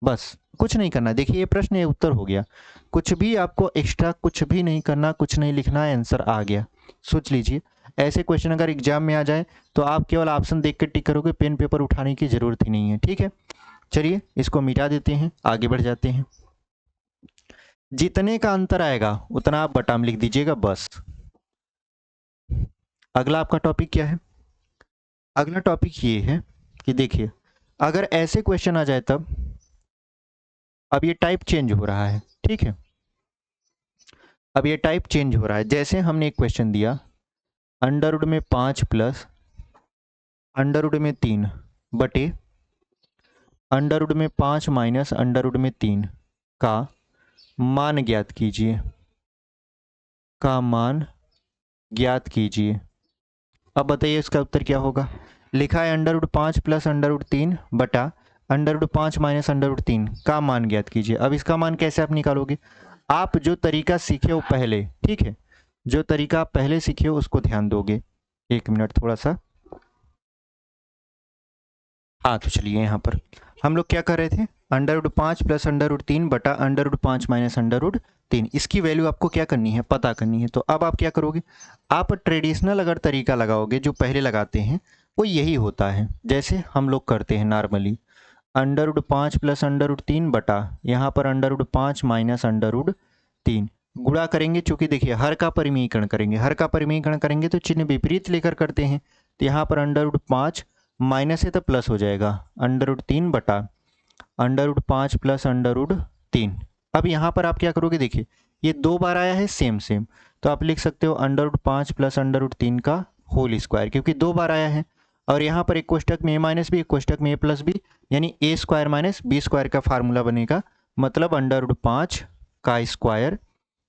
Speaker 1: बस कुछ नहीं करना। देखिए ये प्रश्न, ये उत्तर हो गया। कुछ भी आपको एक्स्ट्रा कुछ भी नहीं करना, कुछ नहीं लिखना, आंसर आ गया। सोच लीजिए, ऐसे क्वेश्चन अगर एग्जाम में आ जाए तो आप केवल ऑप्शन देख कर टिक करोगे, पेन पेपर उठाने की जरूरत ही नहीं है। ठीक है, चलिए इसको मिटा देते हैं, आगे बढ़ जाते हैं। जितने का अंतर आएगा उतना आप बटा में लिख दीजिएगा, बस। अगला आपका टॉपिक क्या है? अगला टॉपिक ये है कि देखिए अगर ऐसे क्वेश्चन आ जाए तब, अब ये टाइप चेंज हो रहा है। ठीक है, अब ये टाइप चेंज हो रहा है। जैसे हमने एक क्वेश्चन दिया, अंडर में 5 प्लस अंडर में 3 बटे अंडर में 5 माइनस अंडर में 3 का मान ज्ञात कीजिए, का मान ज्ञात कीजिए। अब बताइए इसका उत्तर क्या होगा? लिखा है √5 प्लस √3 बटा √5 माइनस √3 का मान ज्ञात कीजिए। अब इसका मान कैसे आप निकालोगे? आप जो तरीका सीखे हो पहले, ठीक है, जो तरीका आप पहले सीखे हो उसको ध्यान दोगे। 1 मिनट थोड़ा सा। हाँ तो चलिए यहाँ पर हम लोग क्या कर रहे थे, √5 प्लस √3 बटा √5 माइनस √3, इसकी वैल्यू आपको क्या करनी है, पता करनी है। तो अब आप क्या करोगे, आप ट्रेडिशनल अगर तरीका लगाओगे जो पहले लगाते हैं वो यही होता है, जैसे हम लोग करते हैं नॉर्मली, √5 प्लस √3 बटा यहाँ पर √5 माइनस √3 गुणा करेंगे। चूंकि देखिए हर का परिमीकरण करेंगे, हर का परिमीकरण करेंगे तो चिन्ह विपरीत लेकर करते हैं, तो यहाँ पर √5 माइनस है तो प्लस हो जाएगा, √3 बटा √5 प्लस √3। अब यहाँ पर आप क्या करोगे, देखिए ये 2 बार आया है सेम सेम, तो आप लिख सकते हो √5 प्लस √3 का होल स्क्वायर, क्योंकि 2 बार आया है। और यहाँ पर एक कोष्टक में a माइनस बी, एक कोष्टक में a प्लस बी, यानी a square minus B square का फार्मूला बनेगा, मतलब √5 का स्क्वायर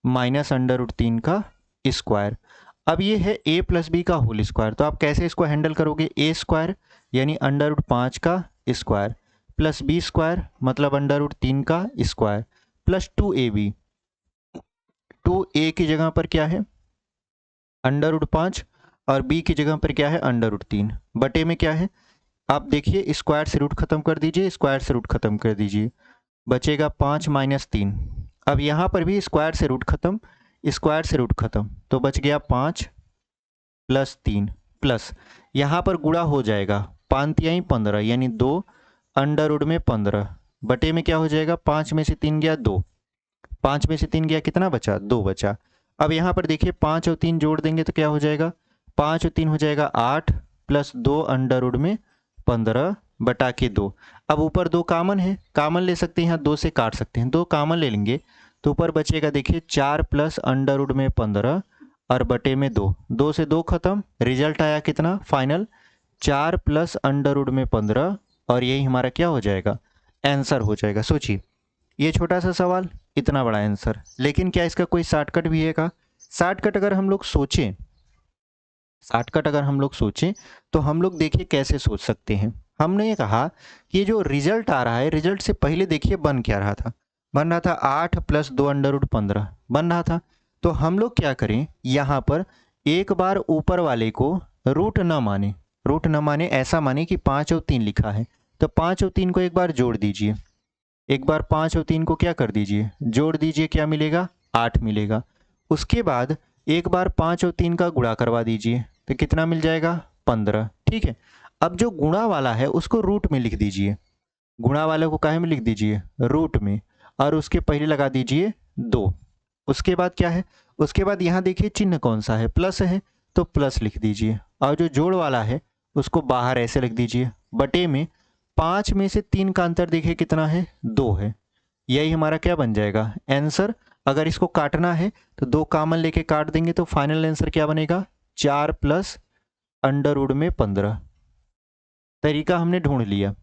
Speaker 1: माइनस √3 का स्क्वायर। अब ये है a प्लस बी का होल स्क्वायर, तो आप कैसे इसको हैंडल करोगे, a स्क्वायर यानी √5 का स्क्वायर प्लस बी स्क्वायर मतलब √3 का स्क्वायर प्लस 2ab, 2a की जगह पर क्या है √5 और b की जगह पर क्या है √3, बटे में क्या है, आप देखिए स्क्वायर से रूट खत्म कर दीजिए, स्क्वायर से रूट खत्म कर दीजिए, बचेगा 5 माइनस 3। अब यहाँ पर भी स्क्वायर से रूट खत्म, स्क्वायर से रूट खत्म, तो बच गया 5 प्लस 3 प्लस यहाँ पर गुणा हो जाएगा, 5 तिहाई 15 यानी 2 अंडर में 15 बटे में क्या हो जाएगा, 5 में से 3 गया 2, 5 में से 3 गया कितना बचा, 2 बचा। अब यहाँ पर देखिए 5 और 3 जोड़ देंगे तो क्या हो जाएगा, 5 और 3 हो जाएगा 8 प्लस 2 अंडर में 15 बटा के 2। अब ऊपर 2 कामन है, कामन ले सकते हैं, यहाँ 2 से काट सकते हैं, 2 कामन ले लेंगे तो ऊपर बचेगा देखिए 4 प्लस अंडर में 15 और बटे में 2, 2 से 2 खत्म, रिजल्ट आया कितना फाइनल 4 प्लस अंडर में 15, और यही हमारा क्या हो जाएगा, आंसर हो जाएगा। सोचिए ये छोटा सा सवाल, इतना बड़ा आंसर, लेकिन क्या इसका कोई शॉर्टकट भी है का, शॉर्टकट अगर हम लोग सोचें, शॉर्टकट अगर हम लोग सोचें तो हम लोग देखिए कैसे सोच सकते हैं। हमने ये कहा कि ये जो रिजल्ट आ रहा है, रिजल्ट से पहले देखिए बन क्या रहा था, बन रहा था 8 प्लस 2 अंडर 15 बन रहा था। तो हम लोग क्या करें, यहाँ पर एक बार ऊपर वाले को रूट न माने, रूट न माने ऐसा माने कि 5 और 3 लिखा है, तो 5 और 3 को एक बार जोड़ दीजिए, एक बार 5 और 3 को क्या कर दीजिए, जोड़ दीजिए, क्या मिलेगा 8 मिलेगा। उसके बाद एक बार 5 और 3 का गुणा करवा दीजिए तो कितना मिल जाएगा 15, ठीक है। अब जो गुणा वाला है उसको रूट में लिख दीजिए, गुणा वाले को काहे में लिख दीजिए, रूट में, और उसके पहले लगा दीजिए 2। उसके बाद क्या है, उसके बाद यहाँ देखिए चिन्ह कौन सा है, प्लस है, तो प्लस लिख दीजिए, और जो जोड़ वाला है उसको बाहर ऐसे लिख दीजिए, बटे में 5 में से 3 का अंतर देखिए कितना है, 2 है, यही हमारा क्या बन जाएगा आंसर। अगर इसको काटना है तो 2 कामन लेके काट देंगे तो फाइनल आंसर क्या बनेगा, 4 प्लस अंडर में 15। तरीका हमने ढूंढ लिया,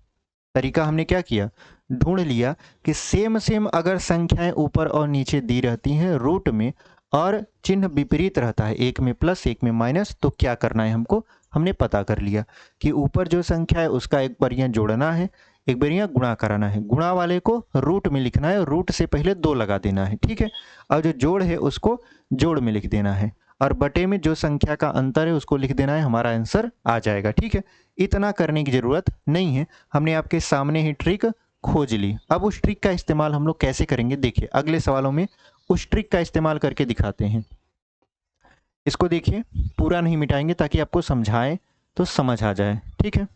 Speaker 1: तरीका हमने क्या किया, ढूंढ लिया कि सेम सेम अगर संख्याएं ऊपर और नीचे दी रहती हैं रूट में और चिन्ह विपरीत रहता है, एक में प्लस एक में माइनस, तो क्या करना है हमको, हमने पता कर लिया कि ऊपर जो संख्या है उसका एक बार यहाँ जोड़ना है, एक बार यहाँ गुणा कराना है, गुणा वाले को रूट में लिखना है, रूट से पहले 2 लगा देना है, ठीक है। और जो जोड़ है उसको जोड़ में लिख देना है, और बटे में जो संख्या का अंतर है उसको लिख देना है, हमारा आंसर आ जाएगा, ठीक है। इतना करने की ज़रूरत नहीं है, हमने आपके सामने ही ट्रिक खोज ली। अब उस ट्रिक का इस्तेमाल हम लोग कैसे करेंगे, देखिए अगले सवालों में उस ट्रिक का इस्तेमाल करके दिखाते हैं। इसको देखिए पूरा नहीं मिटाएंगे ताकि आपको समझाएं तो समझ आ जाए, ठीक है।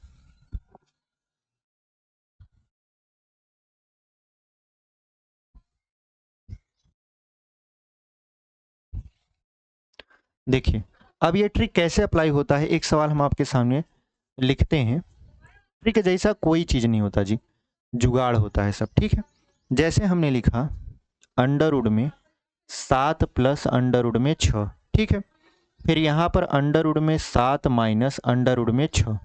Speaker 1: देखिए अब ये ट्रिक कैसे अप्लाई होता है, एक सवाल हम आपके सामने लिखते हैं। ट्रिक जैसा कोई चीज़ नहीं होता जी, जुगाड़ होता है सब, ठीक है। जैसे हमने लिखा अंडर में 7 प्लस अंडर में 6, ठीक है। फिर यहाँ पर अंडर में 7 माइनस अंडर में 6,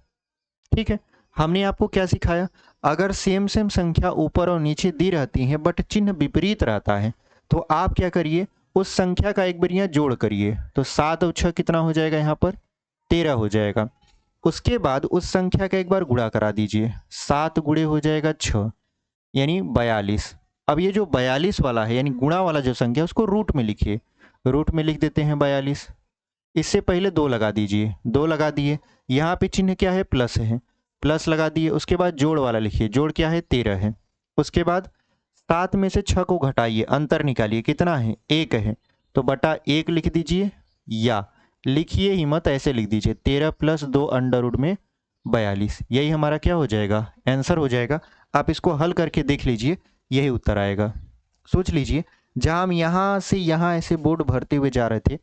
Speaker 1: ठीक है। हमने आपको क्या सिखाया, अगर सेम सेम संख्या ऊपर और नीचे दी रहती है बट चिन्ह विपरीत रहता है तो आप क्या करिए, उस संख्या का एक बार यहाँ जोड़ करिए, तो 7 और 6 कितना हो जाएगा, यहाँ पर 13 हो जाएगा। उसके बाद उस संख्या का एक बार गुणा करा दीजिए, 7 गुणे हो जाएगा 6 यानी 42। अब ये जो 42 वाला है यानी गुणा वाला जो संख्या है उसको रूट में लिखिए, रूट में लिख देते हैं 42। इससे पहले 2 लगा दीजिए, 2 लगा दिए, यहाँ पे चिन्ह क्या है, प्लस है, प्लस लगा दिए। उसके बाद जोड़ वाला लिखिए, जोड़ क्या है, 13 है। उसके बाद 7 में से 6 को घटाइए, अंतर निकालिए, कितना है, 1 है, तो बटा 1 लिख दीजिए, या लिखिए ही मत, ऐसे लिख दीजिए 13 + 2 अंडर रूट में 42। यही हमारा क्या हो जाएगा, आंसर हो जाएगा। आप इसको हल करके देख लीजिए, यही उत्तर आएगा। सोच लीजिए, जहाँ हम यहाँ से यहाँ ऐसे बोर्ड भरते हुए जा रहे थे,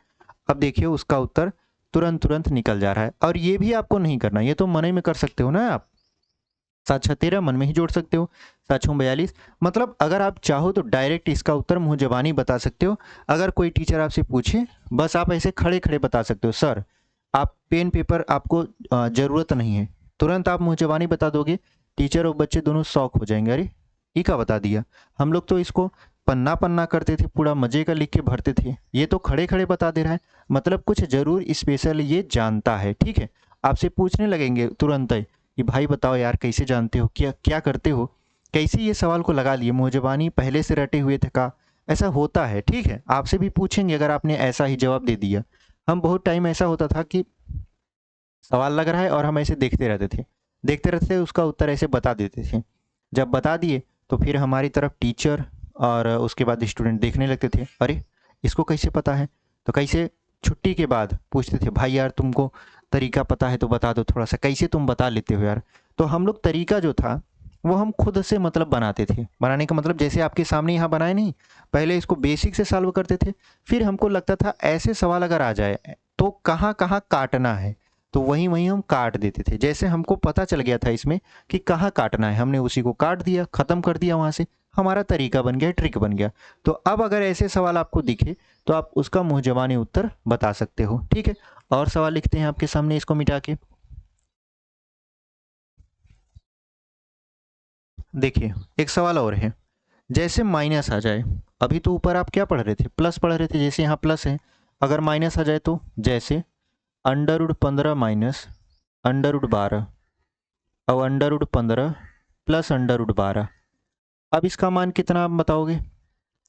Speaker 1: अब देखिए उसका उत्तर तुरंत तुरंत निकल जा रहा है। और ये भी आपको नहीं करना, ये तो मन में कर सकते हो ना आप, 7 6 13 मन में ही जोड़ सकते हो, 7 6 42। मतलब अगर आप चाहो तो डायरेक्ट इसका उत्तर मुँह जबानी बता सकते हो। अगर कोई टीचर आपसे पूछे, बस आप ऐसे खड़े खड़े बता सकते हो, सर आप पेन पेपर आपको ज़रूरत नहीं है, तुरंत आप मुँह जबानी बता दोगे, टीचर और बच्चे दोनों शौक हो जाएंगे, अरे ये क्या बता दिया। हम लोग तो इसको पन्ना पन्ना करते थे, पूरा मजे का लिख के भरते थे, ये तो खड़े खड़े बता दे रहा है, मतलब कुछ ज़रूर स्पेशल ये जानता है। ठीक है, आपसे पूछने लगेंगे तुरंत ही कि भाई बताओ यार कैसे जानते हो, क्या क्या करते हो, कैसे ये सवाल को लगा लिए, मुँहज़बानी पहले से रटे हुए थे का, ऐसा होता है। ठीक है, आपसे भी पूछेंगे अगर आपने ऐसा ही जवाब दे दिया। हम बहुत टाइम ऐसा होता था कि सवाल लग रहा है और हम ऐसे देखते रहते थे, उसका उत्तर ऐसे बता देते थे। जब बता दिए तो फिर हमारी तरफ टीचर और उसके बाद स्टूडेंट देखने लगते थे, अरे इसको कैसे पता है। तो कैसे छुट्टी के बाद पूछते थे, भाई यार तुमको तरीका पता है तो बता दो थोड़ा सा, कैसे तुम बता लेते हो यार। तो हम लोग तरीका जो था वो हम खुद से मतलब बनाते थे। बनाने का मतलब जैसे आपके सामने यहाँ बनाए नहीं, पहले इसको बेसिक से सॉल्व करते थे, फिर हमको लगता था ऐसे सवाल अगर आ जाए तो कहाँ कहाँ काटना है, तो वहीं वहीं हम काट देते थे। जैसे हमको पता चल गया था इसमें कि कहाँ काटना है, हमने उसी को काट दिया, ख़त्म कर दिया, वहाँ से हमारा तरीका बन गया, ट्रिक बन गया। तो अब अगर ऐसे सवाल आपको दिखे तो आप उसका मुँह ज़बानी उत्तर बता सकते हो। ठीक है, और सवाल लिखते हैं आपके सामने इसको मिटा के। देखिए एक सवाल और है, जैसे माइनस आ जाए, अभी तो ऊपर आप क्या पढ़ रहे थे, प्लस पढ़ रहे थे, जैसे यहाँ प्लस है, अगर माइनस आ जाए तो जैसे √15 माइनस √12 और √15 प्लस √12। अब इसका मान कितना आप बताओगे,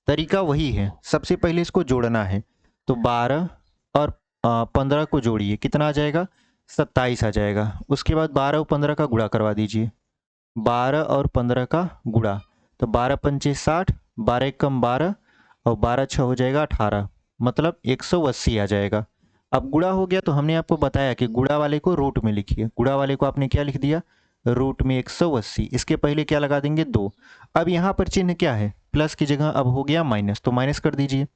Speaker 1: तरीका वही है, सबसे पहले इसको जोड़ना है, तो 12 और 15 को जोड़िए, कितना आ जाएगा, 27 आ जाएगा। उसके बाद 12 और 15 का गुणा करवा दीजिए, 12 और 15 का गुणा, तो 12 पंचे 60, 12 कम 12 और 12 छः हो जाएगा 18, मतलब 180 आ जाएगा। अब गुणा हो गया तो हमने आपको बताया कि गुणा वाले को रूट में लिखिए, गुणा वाले को आपने क्या लिख दिया, रूट में 180, इसके पहले क्या लगा देंगे 2। अब यहाँ पर चिन्ह क्या है, प्लस की जगह अब हो गया माइनस, तो माइनस कर दीजिए।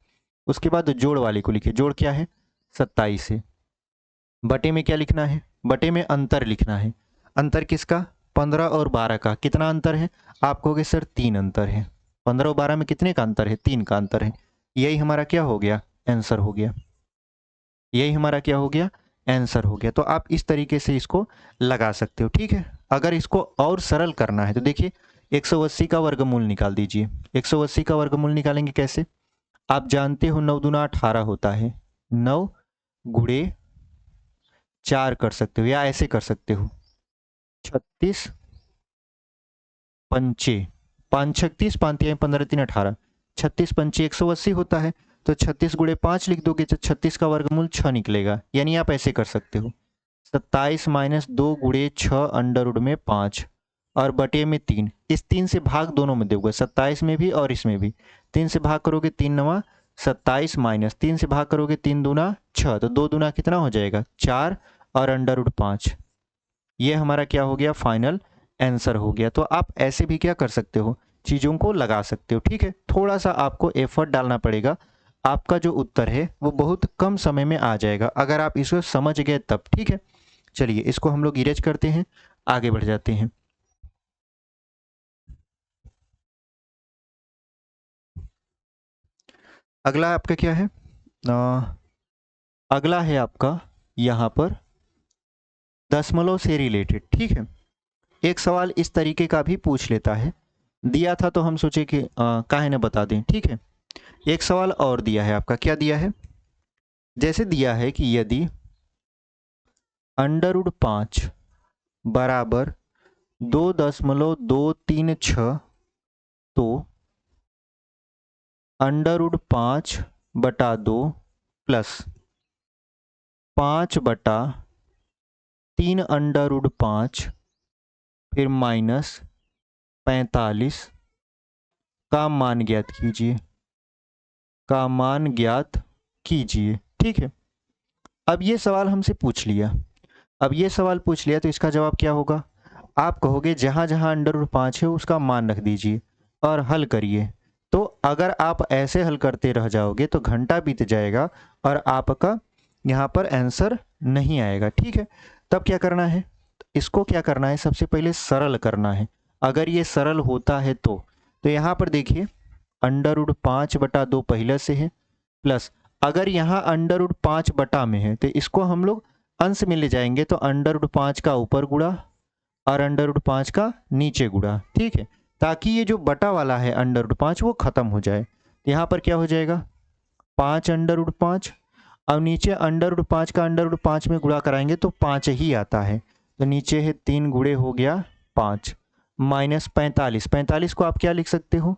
Speaker 1: उसके बाद जोड़ वाले को लिखिए, जोड़ क्या है, 27 है। बटे में क्या लिखना है, बटे में अंतर लिखना है। अंतर किसका, 15 और 12 का, कितना अंतर है, आप कहोगे सर 3 अंतर है। 15 और 12 में कितने का अंतर है, 3 का अंतर है। यही हमारा क्या हो गया, आंसर हो गया, यही हमारा क्या हो गया, आंसर हो गया। तो आप इस तरीके से इसको लगा सकते हो। ठीक है, अगर इसको और सरल करना है तो देखिए 180 का वर्गमूल निकाल दीजिए। 180 का वर्गमूल निकालेंगे कैसे, आप जानते हो 9 दूना 18 होता है, 9 गुणे 4 कर सकते हो, या ऐसे कर सकते हो 36 पंचे 5 36 5 15 3 18, 36 पंचे 180 होता है, तो 36 गुणे 5 लिख दोगे तो 36 का वर्गमूल 6 निकलेगा। यानी आप ऐसे कर सकते हो 27 माइनस 2 गुणे 6 अंडर रूट में 5 और बटे में 3, इस 3 से भाग दोनों में दोगे, 27 में भी और इसमें भी। 3 से भाग करोगे 3 नवा 27 माइनस 3 से भाग करोगे 3 दूना 6, तो 2 दूना कितना हो जाएगा 4 और अंडर रूट 5। ये हमारा क्या हो गया, फाइनल आंसर हो गया। तो आप ऐसे भी क्या कर सकते हो, चीज़ों को लगा सकते हो। ठीक है, थोड़ा सा आपको एफर्ट डालना पड़ेगा, आपका जो उत्तर है वो बहुत कम समय में आ जाएगा अगर आप इसको समझ गए तब। ठीक है, चलिए इसको हम लोग इरेज करते हैं, आगे बढ़ जाते हैं। अगला आपका क्या है, अगला है आपका यहाँ पर दशमलव से रिलेटेड। ठीक है, एक सवाल इस तरीके का भी पूछ लेता है, दिया था तो हम सोचे कि काहे न बता दें। ठीक है, एक सवाल और दिया है आपका, क्या दिया है, जैसे दिया है कि यदि √5 बराबर 2.236, तो √5 बटा 2 प्लस 5/3 √5 फिर माइनस 45 का मान ज्ञात कीजिए, का मान ज्ञात कीजिए। ठीक है, अब ये सवाल हमसे पूछ लिया, अब ये सवाल पूछ लिया तो इसका जवाब क्या होगा? आप कहोगे जहाँ जहाँ √5 है उसका मान रख दीजिए और हल करिए। तो अगर आप ऐसे हल करते रह जाओगे तो घंटा बीत जाएगा और आपका यहाँ पर आंसर नहीं आएगा। ठीक है, तब क्या करना है? इसको क्या करना है? सबसे पहले सरल करना है। अगर ये सरल होता है तो यहाँ पर देखिए √5/2 पहले से है, प्लस अगर यहाँ √5 बटा में है तो इसको हम लोग अंश में ले जाएंगे, तो √5 का ऊपर गुणा और √5 का नीचे गुणा। ठीक है, ताकि ये जो बटा वाला है √5 वो खत्म हो जाए। तो यहाँ पर क्या हो जाएगा? 5 √5, अब नीचे √5 का √5 में गुणा कराएंगे तो 5 ही आता है, तो नीचे है 3 गुणे हो गया 5 माइनस 45। 45 को आप क्या लिख सकते हो?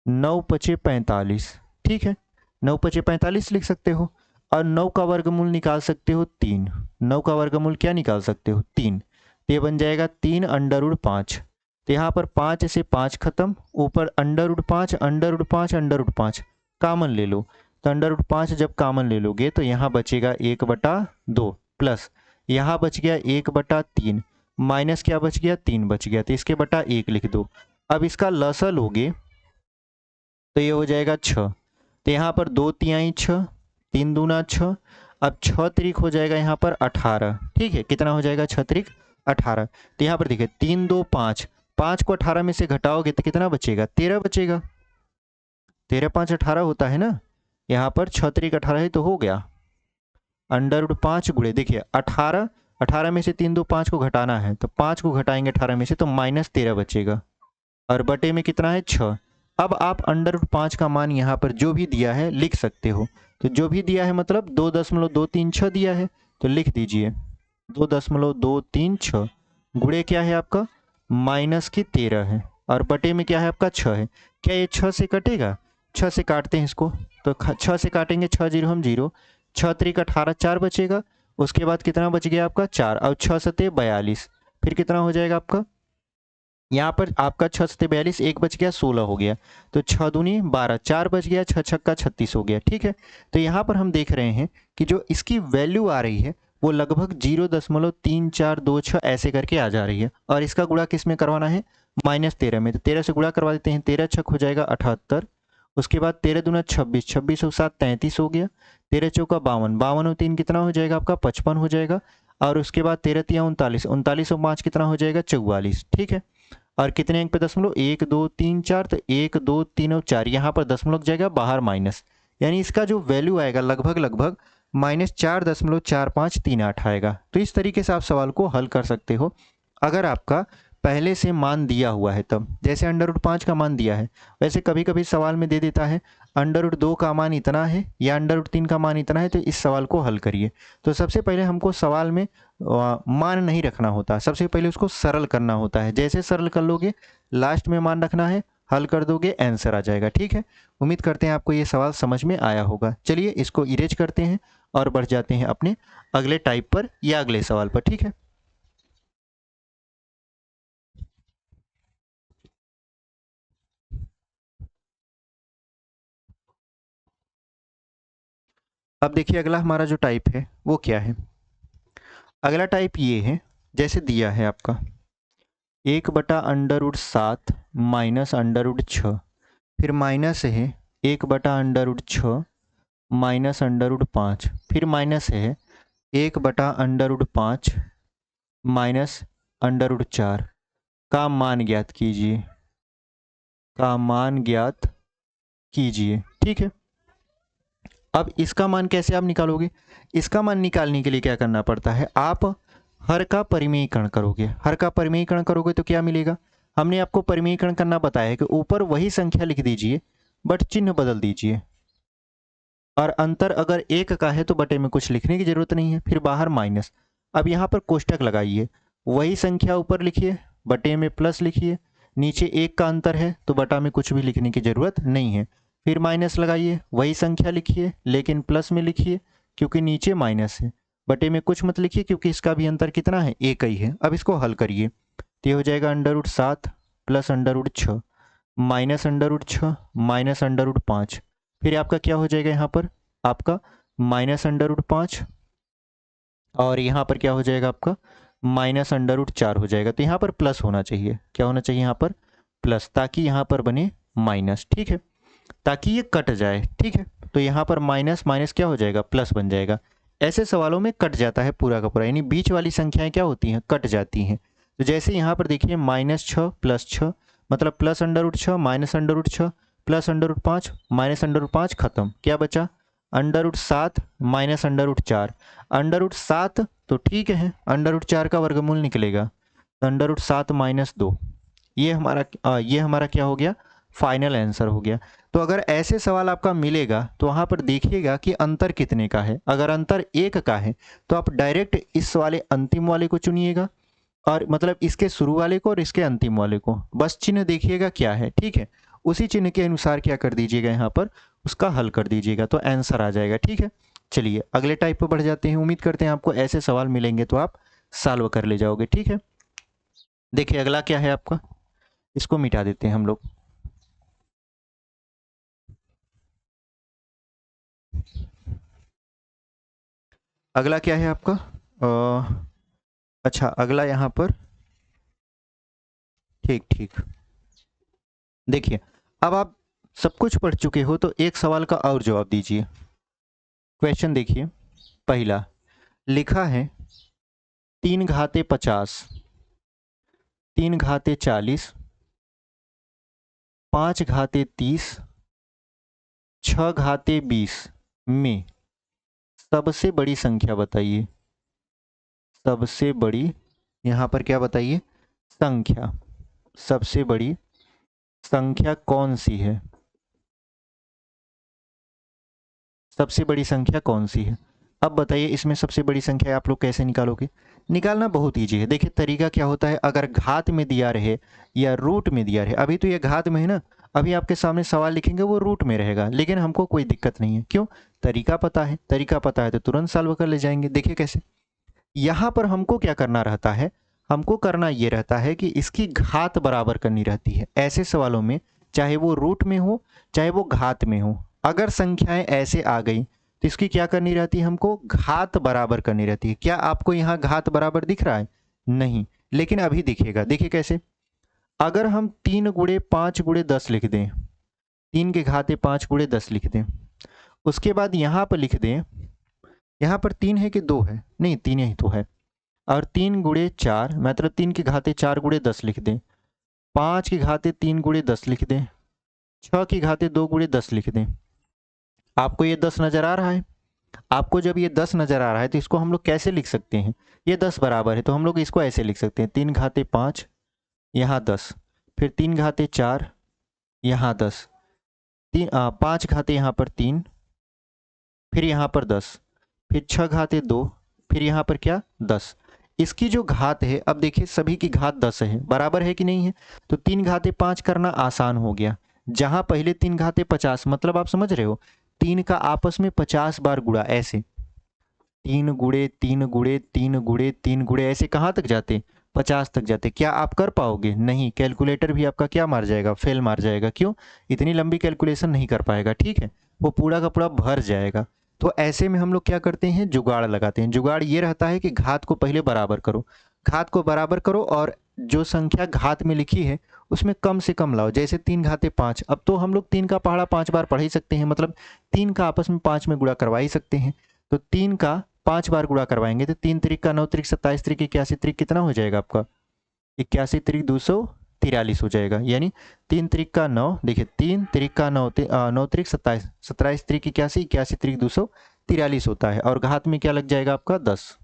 Speaker 1: 9×5 = 45। ठीक है, 9×5 = 45 लिख सकते हो। और 9 का वर्गमूल निकाल सकते हो 3। 9 का वर्गमूल क्या निकाल सकते हो? 3। तो ये बन जाएगा 3 √5। तो यहाँ पर 5 से 5 खत्म, ऊपर √5 कामन ले लो, तो √5 जब कामन ले लोगे तो यहाँ बचेगा 1/2 प्लस यहाँ बच गया 1/3 माइनस क्या बच गया? 3 बच गया, तो इसके बटा 1 लिख दो। अब इसका लसा लोगे तो ये हो जाएगा 6। तो यहाँ पर 2×3 = 6, 3 दूना 6, अब 6 त्रिक हो जाएगा यहाँ पर 18। ठीक है, कितना हो जाएगा? 6 त्रिक 18। तो यहाँ पर देखिए 3 2 5, 5 को 18 में से घटाओगे तो कितना बचेगा? 13 बचेगा। 13 5 18 होता है ना, यहाँ पर 6 त्रिक 18 है तो हो गया √5 गुणे, देखिए 18 में से 3 2 5 को घटाना है तो 5 को घटाएंगे 18 में से तो -13 बचेगा और बटे में कितना है? 6। अब आप √5 का मान यहाँ पर जो भी दिया है लिख सकते हो। तो जो भी दिया है मतलब 2.236 दिया है तो लिख दीजिए 2.236 गुणे क्या है आपका? -13 है और बटे में क्या है आपका? 6 है। क्या ये 6 से कटेगा? 6 से काटते हैं इसको, तो 6 से काटेंगे 6 0 हम 0, 6 त्रिक 18 4 बचेगा। उसके बाद कितना बच गया आपका? 4, और 6 सते 42, फिर कितना हो जाएगा आपका? यहाँ पर आपका 6 सते 42, 1 बच गया 16 हो गया, तो 6 दूनी 12, 4 बच गया, 6 छक्का 36 हो गया। ठीक है, तो यहाँ पर हम देख रहे हैं कि जो इसकी वैल्यू आ रही है वो लगभग 0.3426 ऐसे करके आ जा रही है। और इसका गुणा किस में करवाना है? -13 में, तो 13 से गुणा करवा देते हैं। 13 छक हो जाएगा 78, उसके बाद 13 दूना 26, 26 और 7 33 हो गया, 13 चौका 52, 52 और 3 कितना हो जाएगा आपका? 55 हो जाएगा। और उसके बाद 13 तिया 39, 39 और 5 कितना हो जाएगा? 44। ठीक है, और कितने अंक पे दशमलव? 1 2 3 4, तो 1 2 3 और 4, यहाँ पर दशमलव जाएगा बाहर माइनस, यानी इसका जो वैल्यू आएगा लगभग लगभग -4.4538 आएगा। तो इस तरीके से आप सवाल को हल कर सकते हो अगर आपका पहले से मान दिया हुआ है तब। जैसे √5 का मान दिया है, वैसे कभी कभी सवाल में दे देता है √2 का मान इतना है या √3 का मान इतना है, तो इस सवाल को हल करिए। तो सबसे पहले हमको सवाल में मान नहीं रखना होता, सबसे पहले उसको सरल करना होता है। जैसे सरल कर लोगे लास्ट में मान रखना है, हल कर दोगे आंसर आ जाएगा। ठीक है, उम्मीद करते हैं आपको ये सवाल समझ में आया होगा। चलिए इसको इरेज करते हैं और बढ़ जाते हैं अपने अगले टाइप पर या अगले सवाल पर। ठीक है, अब देखिए अगला हमारा जो टाइप है वो क्या है। अगला टाइप ये है, जैसे दिया है आपका 1/√7 माइनस √6, फिर माइनस है 1/√6 माइनस √5, फिर माइनस है 1/√5 माइनस √4 का मान ज्ञात कीजिए, का मान ज्ञात कीजिए। ठीक है, अब इसका मान कैसे आप निकालोगे? इसका मान निकालने के लिए क्या करना पड़ता है? आप हर का परिमेयीकरण करोगे। हर का परिमेयीकरण करोगे तो क्या मिलेगा? हमने आपको परिमेयीकरण करना बताया है कि ऊपर वही संख्या लिख दीजिए बट चिन्ह बदल दीजिए, और अंतर अगर 1 का है तो बटे में कुछ लिखने की जरूरत नहीं है, फिर बाहर माइनस। अब यहाँ पर कोष्टक लगाइए, वही संख्या ऊपर लिखिए, बटे में प्लस लिखिए, नीचे 1 का अंतर है तो बटा में कुछ भी लिखने की जरूरत नहीं है। फिर माइनस लगाइए, वही संख्या लिखिए लेकिन प्लस में लिखिए क्योंकि नीचे माइनस है। बटे में कुछ मत लिखिए क्योंकि इसका भी अंतर कितना है, एक ही है। अब इसको हल करिए तो ये हो जाएगा √7 प्लस √6 माइनस √6 माइनस √5। फिर आपका क्या हो जाएगा यहाँ पर, आपका माइनस √5 और यहाँ पर क्या हो जाएगा आपका माइनस √4 हो जाएगा। तो यहाँ पर प्लस होना चाहिए, क्या होना चाहिए यहाँ पर प्लस, ताकि यहाँ पर बने माइनस, ठीक है, ताकि ये कट जाए, ठीक है। तो यहाँ पर माइनस माइनस क्या हो जाएगा, प्लस बन जाएगा। ऐसे सवालों में कट जाता है पूरा का पूरा, यानी बीच वाली संख्याएं क्या होती हैं, कट जाती हैं। तो जैसे यहाँ पर देखिए -6 + 6 मतलब प्लस √6 माइनस √6 प्लस √5 माइनस √5 खत्म, क्या बचा √7 माइनस √4। √7 तो ठीक है, √4 का वर्गमूल निकलेगा तो √7 - 2। ये हमारा क्या हो गया, फाइनल आंसर हो गया। तो अगर ऐसे सवाल आपका मिलेगा तो वहाँ पर देखिएगा कि अंतर कितने का है। अगर अंतर 1 का है तो आप डायरेक्ट इस वाले अंतिम वाले को चुनिएगा, और मतलब इसके शुरू वाले को और इसके अंतिम वाले को, बस चिन्ह देखिएगा क्या है, ठीक है। उसी चिन्ह के अनुसार क्या कर दीजिएगा, यहाँ पर उसका हल कर दीजिएगा तो आंसर आ जाएगा, ठीक है। चलिए अगले टाइप पर बढ़ जाते हैं। उम्मीद करते हैं आपको ऐसे सवाल मिलेंगे तो आप सॉल्व कर ले जाओगे, ठीक है। देखिए अगला क्या है आपका, इसको मिटा देते हैं हम लोग। अगला क्या है आपका, अच्छा अगला यहाँ पर, ठीक ठीक। देखिए अब आप सब कुछ पढ़ चुके हो तो एक सवाल का और जवाब दीजिए। क्वेश्चन देखिए, पहला लिखा है 3 घाते 50, 3 घाते 40, 5 घाते 30, 6 घाते 20 में सबसे बड़ी संख्या बताइए। सबसे बड़ी यहाँ पर क्या बताइए, संख्या, सबसे बड़ी संख्या कौन सी है, सबसे बड़ी संख्या कौन सी है। अब बताइए इसमें सबसे बड़ी संख्या आप लोग कैसे निकालोगे। निकालना बहुत ईजी है। देखिए तरीका क्या होता है, अगर घात में दिया रहे या रूट में दिया रहे, अभी तो ये घात में है ना, अभी आपके सामने सवाल लिखेंगे वो रूट में रहेगा, लेकिन हमको कोई दिक्कत नहीं है, क्यों, तरीका पता है। तरीका पता है तो तुरंत सॉल्व कर ले जाएंगे। देखिए कैसे, यहाँ पर हमको क्या करना रहता है, हमको करना ये रहता है कि इसकी घात बराबर करनी रहती है। ऐसे सवालों में चाहे वो रूट में हो चाहे वो घात में हो, अगर संख्याएं ऐसे आ गई तो इसकी क्या करनी रहती है, हमको घात बराबर करनी रहती है। क्या आपको यहाँ घात बराबर दिख रहा है, नहीं, लेकिन अभी दिखेगा। देखिए कैसे, अगर हम 3 × 5 × 10 लिख दें, 3 के घाते 5 × 10 लिख दें, उसके बाद यहाँ पर लिख दें, यहाँ पर 3 है कि 2 है, नहीं 3 ही तो है, और 3 × 4 मतलब 3 के घाते 4 × 10 लिख दें, 5 के घाते 3 × 10 लिख दें, 6 के घाते 2 × 10 लिख दें। आपको ये 10 नज़र आ रहा है। आपको जब ये 10 नज़र आ रहा है तो इसको हम लोग कैसे लिख सकते हैं, ये 10 बराबर है तो हम लोग इसको ऐसे लिख सकते हैं, 3 घाते 5 यहाँ 10, फिर 3 घाते 4 यहाँ 10, 5 घाते यहाँ पर 3, फिर यहाँ पर 10, फिर 6 घाते 2, फिर यहाँ पर क्या 10। इसकी जो घात है, अब देखिए सभी की घात 10 है, बराबर है कि नहीं है, तो 3 घाते 5 करना आसान हो गया। जहाँ पहले 3 घाते 50, मतलब आप समझ रहे हो, 3 का आपस में 50 बार गुणा, ऐसे 3 × 3 × 3 × 3 × ऐसे कहाँ तक जाते, 50 तक जाते। क्या आप कर पाओगे, नहीं, कैलकुलेटर भी आपका क्या मार जाएगा, फेल मार जाएगा। क्यों, इतनी लंबी कैलकुलेशन नहीं कर पाएगा, ठीक है, वो पूरा का पूरा भर जाएगा। तो ऐसे में हम लोग क्या करते हैं, जुगाड़ लगाते हैं। जुगाड़ ये रहता है कि घात को पहले बराबर करो, घात को बराबर करो, और जो संख्या घात में लिखी है उसमें कम से कम लाओ। जैसे 3 घाते 5, अब तो हम लोग 3 का पहाड़ा 5 बार पढ़ ही सकते हैं, मतलब 3 का आपस में 5 में गुणा करवा ही सकते हैं। तो 3 का 5 बार गुणा करवाएंगे तो 3 त्रिक का 9 त्रिक 27 त्रिक 81 त्रिक कितना हो जाएगा आपका, 81 त्रिक 243 हो जाएगा। यानी 3 त्रिक का 9, देखिए 3 त्रिक का 9, 9 त्रिक 27, 27 त्रिक 81, 81 त्रिक 243 होता है, और घात में क्या लग जाएगा आपका 10।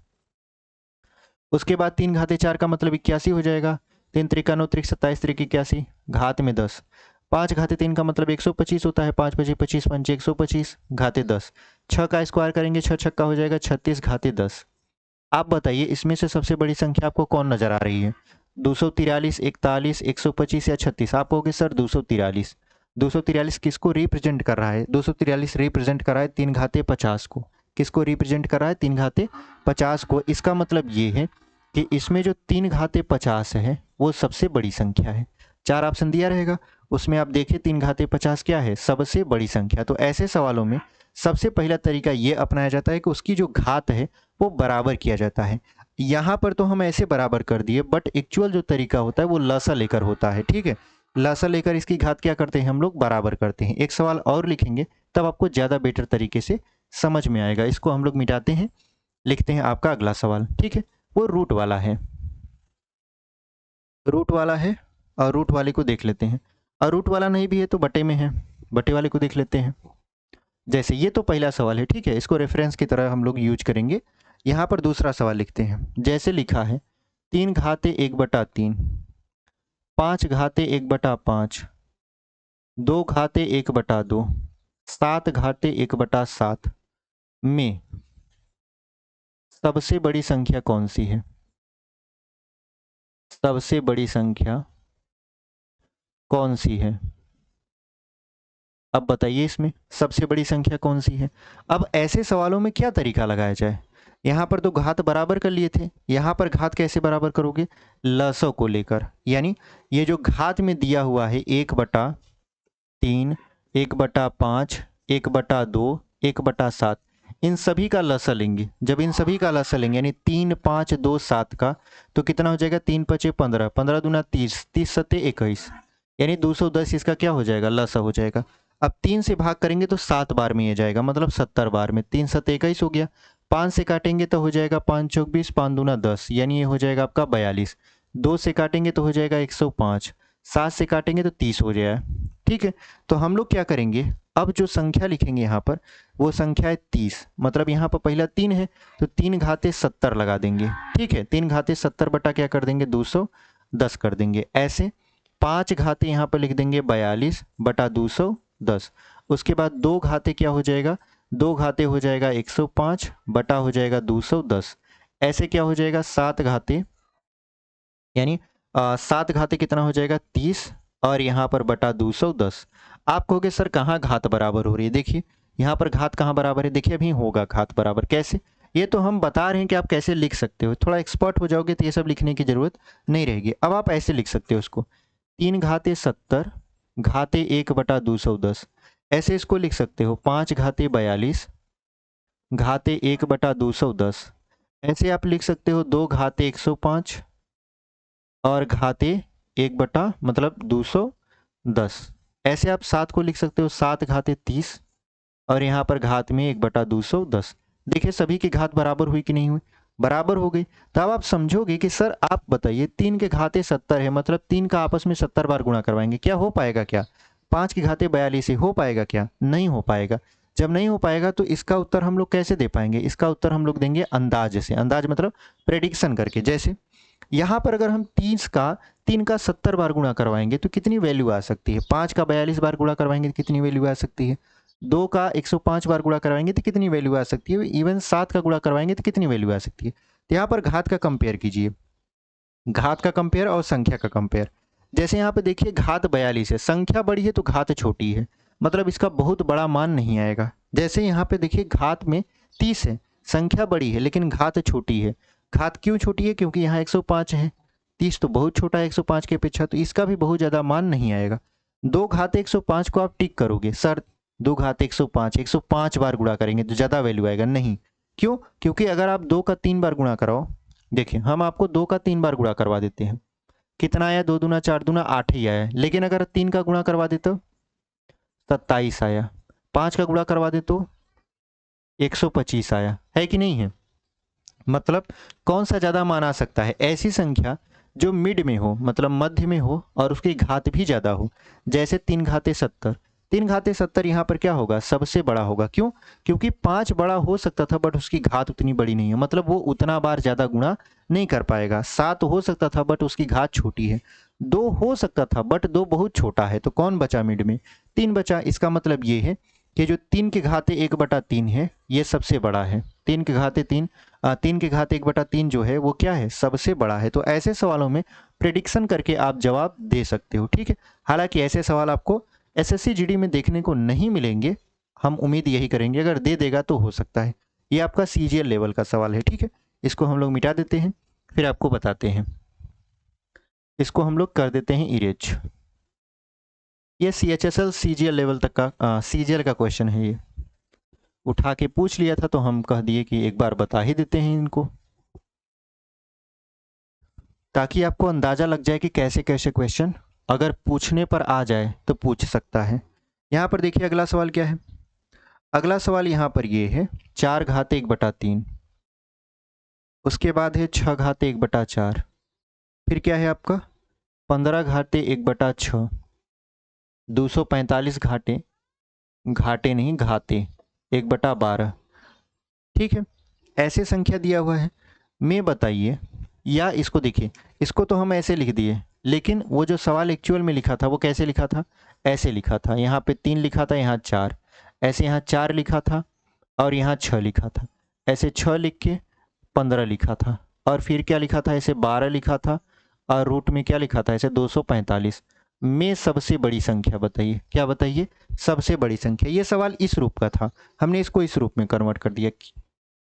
Speaker 1: उसके बाद 3 घाते 4 का मतलब 81 हो जाएगा, 3 त्रिक का 9 त्रिक 27 त्रिक 81, घात में 10। 5 घाते 3 का मतलब 125 होता है, 5 5 25 5 125, घाते 10। 6 का स्क्वायर करेंगे, 6 छक्का हो जाएगा 36, घाते 10। आप बताइए इसमें से सबसे बड़ी संख्या आपको कौन नजर आ रही है, 243, 41, 125 या 36। आप कहोगे सर 243। 243 किसको रिप्रेजेंट कर रहा है? 243 रिप्रेजेंट कर रहा है 3 घाते 50 को। किसको रिप्रेजेंट कर रहा है? 3 घाते 50 को। इसका मतलब ये है कि इसमें जो 3 घाते 50 है वो सबसे बड़ी संख्या है। 4 ऑप्शन दिया रहेगा, उसमें आप देखिए 3 घाते 50 क्या है? सबसे बड़ी संख्या। तो ऐसे सवालों में सबसे पहला तरीका ये अपनाया जाता है कि उसकी जो घात है वो बराबर किया जाता है। यहाँ पर तो हम ऐसे बराबर कर दिए, बट एक्चुअल जो तरीका होता है वो लसा लेकर होता है, ठीक है। लसा लेकर इसकी घात क्या करते हैं हम लोग? बराबर करते हैं। एक सवाल और लिखेंगे तब आपको ज़्यादा बेटर तरीके से समझ में आएगा। इसको हम लोग मिटाते हैं, लिखते हैं आपका अगला सवाल, ठीक है। वो रूट वाला है, रूट वाला है, और रूट वाले को देख लेते हैं। और रूट वाला नहीं भी है तो बटे में है, बटे वाले को देख लेते हैं। जैसे ये तो पहला सवाल है, ठीक है, इसको रेफरेंस की तरह हम लोग यूज करेंगे। यहाँ पर दूसरा सवाल लिखते हैं। जैसे लिखा है 3 घाते 1/3, 5 घाते 1/5, 2 घाते 1/2, 7 घाते 1/7 में सबसे बड़ी संख्या कौन सी है? सबसे बड़ी संख्या कौन सी है? अब बताइए इसमें सबसे बड़ी संख्या कौन सी है। अब ऐसे सवालों में क्या तरीका लगाया जाए? यहाँ पर तो घात बराबर कर लिए थे, यहाँ पर घात कैसे बराबर करोगे? लसों को लेकर, यानी ये जो घात में दिया हुआ है 1/3, 1/5, 1/2, 1/7, इन सभी का लसा लेंगे। जब इन सभी का लसा लेंगे यानी 3, 5, 2, 7 का, तो कितना हो जाएगा? 3 5 15, 15 दूना 30, 30 सत्ते 21, यानी 210 इसका क्या हो जाएगा? लसा हो जाएगा। अब 3 से भाग करेंगे तो 7 बार में ये जाएगा, मतलब 70 बार में। 3 सत्ते 21 हो गया। 5 से काटेंगे तो हो जाएगा 5 चौक 20, 5 दूना 10, यानी ये हो जाएगा आपका 42। 2 से काटेंगे तो हो जाएगा 105, 7 से काटेंगे तो 30 हो जाएगा, ठीक है। तो हम लोग क्या करेंगे, अब जो संख्या लिखेंगे यहाँ पर वो संख्या है 30, मतलब यहाँ पर पहला 3 है तो 3 घाते 70 लगा देंगे, ठीक है। 3 घाते 70 बटा क्या कर देंगे? 210 कर देंगे। ऐसे 5 घाते यहाँ पर लिख देंगे 42 बटा 210। उसके बाद 2 घाते क्या हो जाएगा? 2 घाते हो जाएगा 105 बटा हो जाएगा 210। ऐसे क्या हो जाएगा? 7 घाते, यानी 7 घाते कितना हो जाएगा? 30, और यहाँ पर बटा 210। आप कहोगे सर कहाँ घात बराबर हो रही है? देखिए यहाँ पर घात कहाँ बराबर है, देखिए अभी होगा घात बराबर। कैसे? ये तो हम बता रहे हैं कि आप कैसे लिख सकते हो। थोड़ा एक्सपर्ट हो जाओगे तो ये सब लिखने की जरूरत नहीं रहेगी। अब आप ऐसे लिख सकते हो उसको, 3 घाते 70 घाते 1/210। ऐसे इसको लिख सकते हो 5 घाते 42 घाते 1/210। ऐसे आप लिख सकते हो 2 घाते 105 और घाते 1 मतलब 210। ऐसे आप 7 को लिख सकते हो 7 घाते 30 और यहाँ पर घात में 1/210। देखिए सभी की घात बराबर हुई कि नहीं हुई? बराबर हो गई। तब आप समझोगे कि सर आप बताइए 3 के घाते 70 है, मतलब 3 का आपस में 70 बार गुणा करवाएंगे, क्या हो पाएगा? क्या 5 के घाते 42 है, हो पाएगा? क्या नहीं हो पाएगा। जब नहीं हो पाएगा तो इसका उत्तर हम लोग कैसे दे पाएंगे? इसका उत्तर हम लोग देंगे अंदाज से। अंदाज मतलब प्रेडिक्शन करके। जैसे यहाँ पर अगर हम 3 का 70 बार गुणा करवाएंगे तो कितनी वैल्यू आ सकती है? 5 का 42 बार गुणा करवाएंगे तो कितनी वैल्यू आ सकती है? 2 का 105 बार गुणा करवाएंगे तो कितनी वैल्यू आ सकती है? इवन 7 का गुणा करवाएंगे तो कितनी वैल्यू आ सकती है? तो यहाँ पर घात का कंपेयर कीजिए, घात का कंपेयर और संख्या का कंपेयर। जैसे यहाँ पे देखिए घात 42 है, संख्या बड़ी है तो घात छोटी है, मतलब इसका बहुत बड़ा मान नहीं आएगा। जैसे यहाँ पे देखिए घात में 30 है, संख्या बड़ी है लेकिन घात छोटी है। घात क्यों छोटी है? क्योंकि यहाँ 105 है, 30 तो बहुत छोटा है 105 की अपेक्षा, तो इसका भी बहुत ज़्यादा मान नहीं आएगा। 2 घात 105 को आप टिक करोगे, सर 2 घात 105 105 बार गुणा करेंगे तो ज़्यादा वैल्यू आएगा। नहीं, क्यों? क्योंकि अगर आप 2 का 3 बार गुणा कराओ, देखिए हम आपको 2 का 3 बार गुणा करवा देते हैं, कितना आया? 2 दूना 4 दूना 8 ही आया। लेकिन अगर 3 का गुणा करवा दे तो 27 आया, 5 का गुणा करवा दे तो 125 आया, है कि नहीं है? मतलब कौन सा ज़्यादा मान आ सकता है? ऐसी संख्या जो मिड में हो, मतलब मध्य में हो और उसकी घात भी ज़्यादा हो। जैसे 3 घाते 70, 3 घाते 70 यहाँ पर क्या होगा? सबसे बड़ा होगा। क्यों? क्योंकि 5 बड़ा हो सकता था बट उसकी घात उतनी बड़ी नहीं है, मतलब वो उतना बार ज़्यादा गुणा नहीं कर पाएगा। 7 हो सकता था बट उसकी घात छोटी है। 2 हो सकता था बट 2 बहुत छोटा है, तो कौन बचा मिड में? 3 बचा। इसका मतलब ये है कि जो 3 के घाते 1/3 है ये सबसे बड़ा है। 3 के घाते 3, 3 के घाते 1/3 जो है वो क्या है? सबसे बड़ा है। तो ऐसे सवालों में प्रेडिक्शन करके आप जवाब दे सकते हो, ठीक है। हालांकि ऐसे सवाल आपको एसएससी जीडी में देखने को नहीं मिलेंगे, हम उम्मीद यही करेंगे, अगर दे देगा तो हो सकता है। ये आपका सीजीएल लेवल का सवाल है, ठीक है। इसको हम लोग मिटा देते हैं, फिर आपको बताते हैं। इसको हम लोग कर देते हैं इरेज। ये सीएचएसएल सीजीएल लेवल तक का सीजीएल का क्वेश्चन है। ये उठा के पूछ लिया था तो हम कह दिए कि एक बार बता ही देते हैं इनको, ताकि आपको अंदाज़ा लग जाए कि कैसे कैसे क्वेश्चन अगर पूछने पर आ जाए तो पूछ सकता है। यहाँ पर देखिए अगला सवाल क्या है। अगला सवाल यहाँ पर ये है 4 घात 1/3, उसके बाद है 6 घात 1/4, फिर क्या है आपका 15 घाते 1/6, 245 घाटे घाटे नहीं घाते 1/12, ठीक है। ऐसे संख्या दिया हुआ है, मैं बताइए, या इसको देखिए, इसको तो हम ऐसे लिख दिए, लेकिन वो जो सवाल एक्चुअल में लिखा था वो कैसे लिखा था, ऐसे लिखा था। यहाँ पे 3 लिखा था, यहाँ 4, ऐसे यहाँ 4 लिखा था और यहाँ 6 लिखा था, ऐसे 6 लिख के 15 लिखा था, और फिर क्या लिखा था, ऐसे 12 लिखा था, और रूट में क्या लिखा था, ऐसे 245 में सबसे बड़ी संख्या बताइए। क्या बताइए, सबसे बड़ी संख्या। ये सवाल इस रूप का था, हमने इसको इस रूप में कन्वर्ट कर दिया,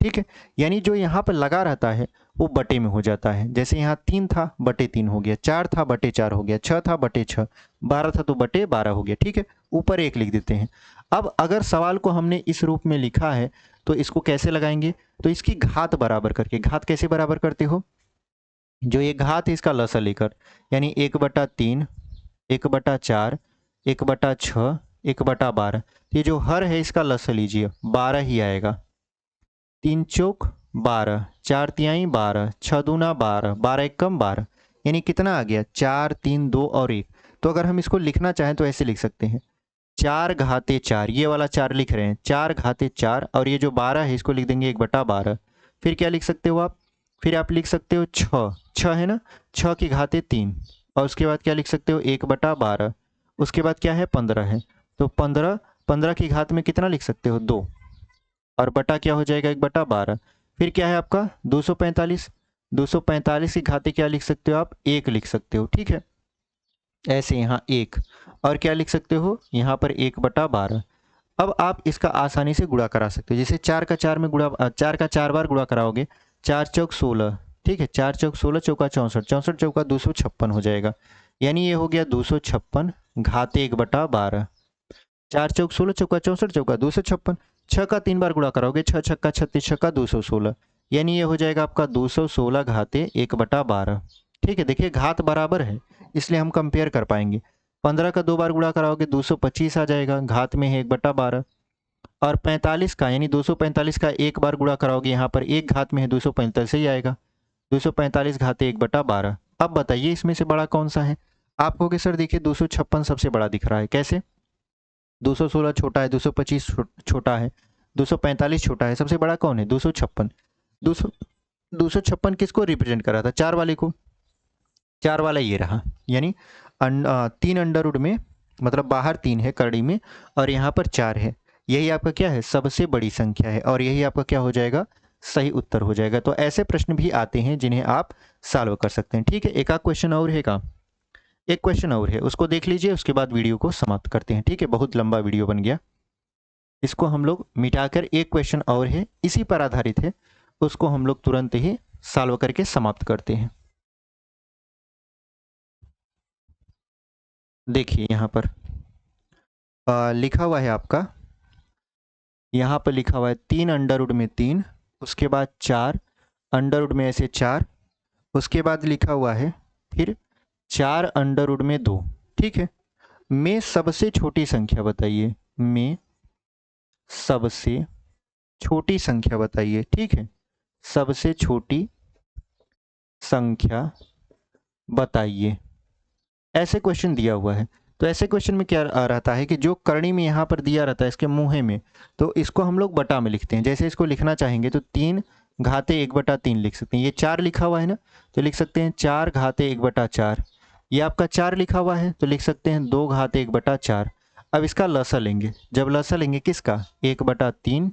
Speaker 1: ठीक है। यानी जो यहाँ पर लगा रहता है वो बटे में हो जाता है। जैसे यहाँ 3 था बटे 3 हो गया, 4 था बटे 4 हो गया, 6 था बटे 6, 12 था तो बटे 12 हो गया, ठीक है। ऊपर 1 लिख देते हैं। अब अगर सवाल को हमने इस रूप में लिखा है तो इसको कैसे लगाएंगे, तो इसकी घात बराबर करके। घात कैसे बराबर करते हो, जो ये घात है इसका लसा लेकर, यानी 1/3, 1/4, 1/6, 1/12। ये जो हर है इसका लसा लीजिए, 12 ही आएगा। 3 चौक 12, 4 तिहाई 12, 6 दूना 12, 12 एकम 12, यानी कितना आ गया, 4, 3, 2 और 1। तो अगर हम इसको लिखना चाहें तो ऐसे लिख सकते हैं, 4 घाते 4, ये वाला 4 लिख रहे हैं, 4 घाते 4, और ये जो 12 है इसको लिख देंगे 1/12। फिर क्या लिख सकते हो आप, फिर आप लिख सकते हो 6, 6 है ना, 6 की घाते 3, और उसके बाद क्या लिख सकते हो 1/12, उसके बाद क्या है 15 है, तो 15, 15 की घात में कितना लिख सकते हो 2, और बटा क्या हो जाएगा 1/12। फिर क्या है आपका 245, 245 की घाते क्या लिख सकते हो आप, 1 लिख सकते हो, ठीक है। ऐसे यहाँ 1, और क्या लिख सकते हो यहाँ पर 1/12। अब आप इसका आसानी से गुणा करा सकते हो, जैसे 4 का 4 में गुणा, 4 का 4 बार गुणा कराओगे, 4 चौक 16, ठीक है, 4 चौक 16, चौका 64, 64 चौका 256 हो जाएगा, यानी ये हो गया 256 घाते 1/12। 4 चौक 16, चौका 64, चौका 256, 6 का 3 बार गुणा कराओगे, 6 छक्का 36, छक्का 216, यानी ये हो जाएगा आपका 216 घाते 1/12, ठीक है। देखिए घात बराबर है इसलिए हम कंपेयर कर पाएंगे। 15 का 2 बार गुणा कराओगे 225 आ जाएगा, घात में है 1/12, और 45 का यानी 245 का 1 बार गुणा कराओगे, यहाँ पर 1 घात में है 245 ही आएगा, 245 घाते 1/12। अब बताइए इसमें से बड़ा कौन सा है। आप कहोगे सर देखिए 256 सबसे बड़ा दिख रहा है, कैसे, 216 छोटा है, 225 छोटा है, 245 छोटा है, सबसे बड़ा कौन है 256। 256 किसको रिप्रेजेंट कर रहा था, 4 वाले को, 4 वाला ये रहा, यानी 3 अंडर रूट में, मतलब बाहर 3 है करड़ी में, और यहाँ पर 4 है, यही आपका क्या है सबसे बड़ी संख्या है, और यही आपका क्या हो जाएगा, सही उत्तर हो जाएगा। तो ऐसे प्रश्न भी आते हैं जिन्हें आप सॉल्व कर सकते हैं, ठीक है। एक आध क्वेश्चन और है का, एक क्वेश्चन और है, उसको देख लीजिए, उसके बाद वीडियो को समाप्त करते हैं, ठीक है। बहुत लंबा वीडियो बन गया, इसको हम लोग मिटाकर, एक क्वेश्चन और है इसी पर आधारित है, उसको हम लोग तुरंत ही सॉल्व करके समाप्त करते हैं। देखिए यहाँ पर लिखा हुआ है आपका, यहाँ पर लिखा हुआ है 3 अंडर रूट में 3, उसके बाद 4 अंडर रूट में ऐसे 4, उसके बाद लिखा हुआ है फिर 4 अंडर रूट में 2, ठीक है। में सबसे छोटी संख्या बताइए, में सबसे छोटी संख्या बताइए, ठीक है, सबसे छोटी संख्या बताइए। ऐसे क्वेश्चन दिया हुआ है, तो ऐसे क्वेश्चन में क्या रहता है कि जो करणी में यहाँ पर दिया रहता है इसके मुँहे में, तो इसको हम लोग बटा में लिखते हैं। जैसे इसको लिखना चाहेंगे तो 3 घाते 1/3 लिख सकते हैं। ये 4 लिखा हुआ है ना, तो लिख सकते हैं 4 घाते 1/4। ये आपका 4 लिखा हुआ है तो लिख सकते हैं 2 घाते 1/4। अब इसका लसा लेंगे, जब लसा लेंगे किसका, 1/3,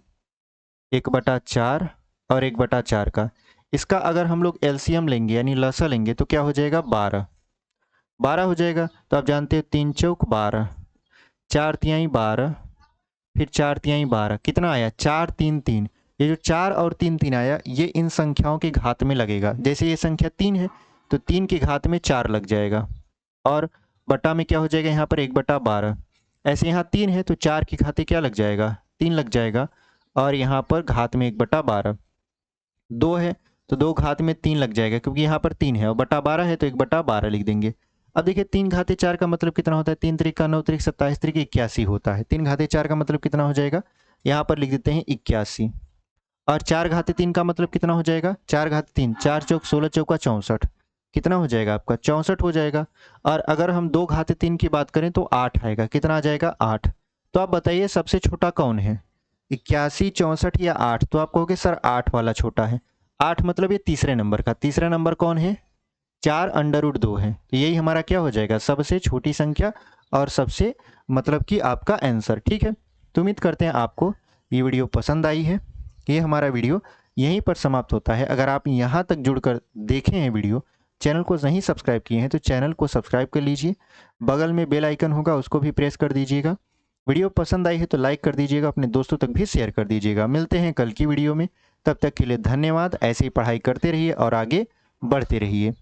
Speaker 1: 1/4 और 1/4 का, इसका अगर हम लोग एलसीएम लेंगे यानी लसा लेंगे तो क्या हो जाएगा 12, 12 हो जाएगा। तो आप जानते हैं 3 चौक 12, 4 तिहाई 12, फिर 4 तिहाई 12, कितना आया 4 3 3। ये जो 4 और 3 3 आया ये इन संख्याओं के घात में लगेगा। जैसे ये संख्या 3 है तो 3 की घात में 4 लग जाएगा और बटा में क्या हो जाएगा यहाँ पर 1/12। ऐसे यहाँ 3 है तो 4 की घाते क्या लग जाएगा 3 लग जाएगा और यहाँ पर घात में 1/12। 2 है तो 2 घात में 3 लग जाएगा क्योंकि यहाँ पर 3 है और बटा 12 है तो 1/12 लिख देंगे। अब देखिए 3 घाते 4 का मतलब कितना होता है 3 त्रिका 9 त्रिक 27 त्रिक 81 होता है। 3 घाते 4 का मतलब कितना हो जाएगा यहाँ पर लिख देते हैं 81 और 4 घाते 3 का मतलब कितना हो जाएगा 4 घाते 3 4 चौक 16 चौका 64 कितना हो जाएगा आपका 64 हो जाएगा। और अगर हम 2 घाते 3 की बात करें तो 8 आएगा। कितना आ जाएगा 8। तो आप बताइए सबसे छोटा कौन है 81 64 या 8। तो आप कहोगे सर 8 वाला छोटा है। 8 मतलब ये तीसरे नंबर का। तीसरा नंबर कौन है 4√2 है। तो यही हमारा क्या हो जाएगा सबसे छोटी संख्या और सबसे मतलब कि आपका आंसर। ठीक है तो उम्मीद करते हैं आपको ये वीडियो पसंद आई है। ये हमारा वीडियो यहीं पर समाप्त होता है। अगर आप यहाँ तक जुड़कर देखे हैं वीडियो चैनल को नहीं सब्सक्राइब किए हैं तो चैनल को सब्सक्राइब कर लीजिए। बगल में बेल आइकन होगा उसको भी प्रेस कर दीजिएगा। वीडियो पसंद आई है तो लाइक कर दीजिएगा, अपने दोस्तों तक भी शेयर कर दीजिएगा। मिलते हैं कल की वीडियो में, तब तक के लिए धन्यवाद। ऐसे ही पढ़ाई करते रहिए और आगे बढ़ते रहिए।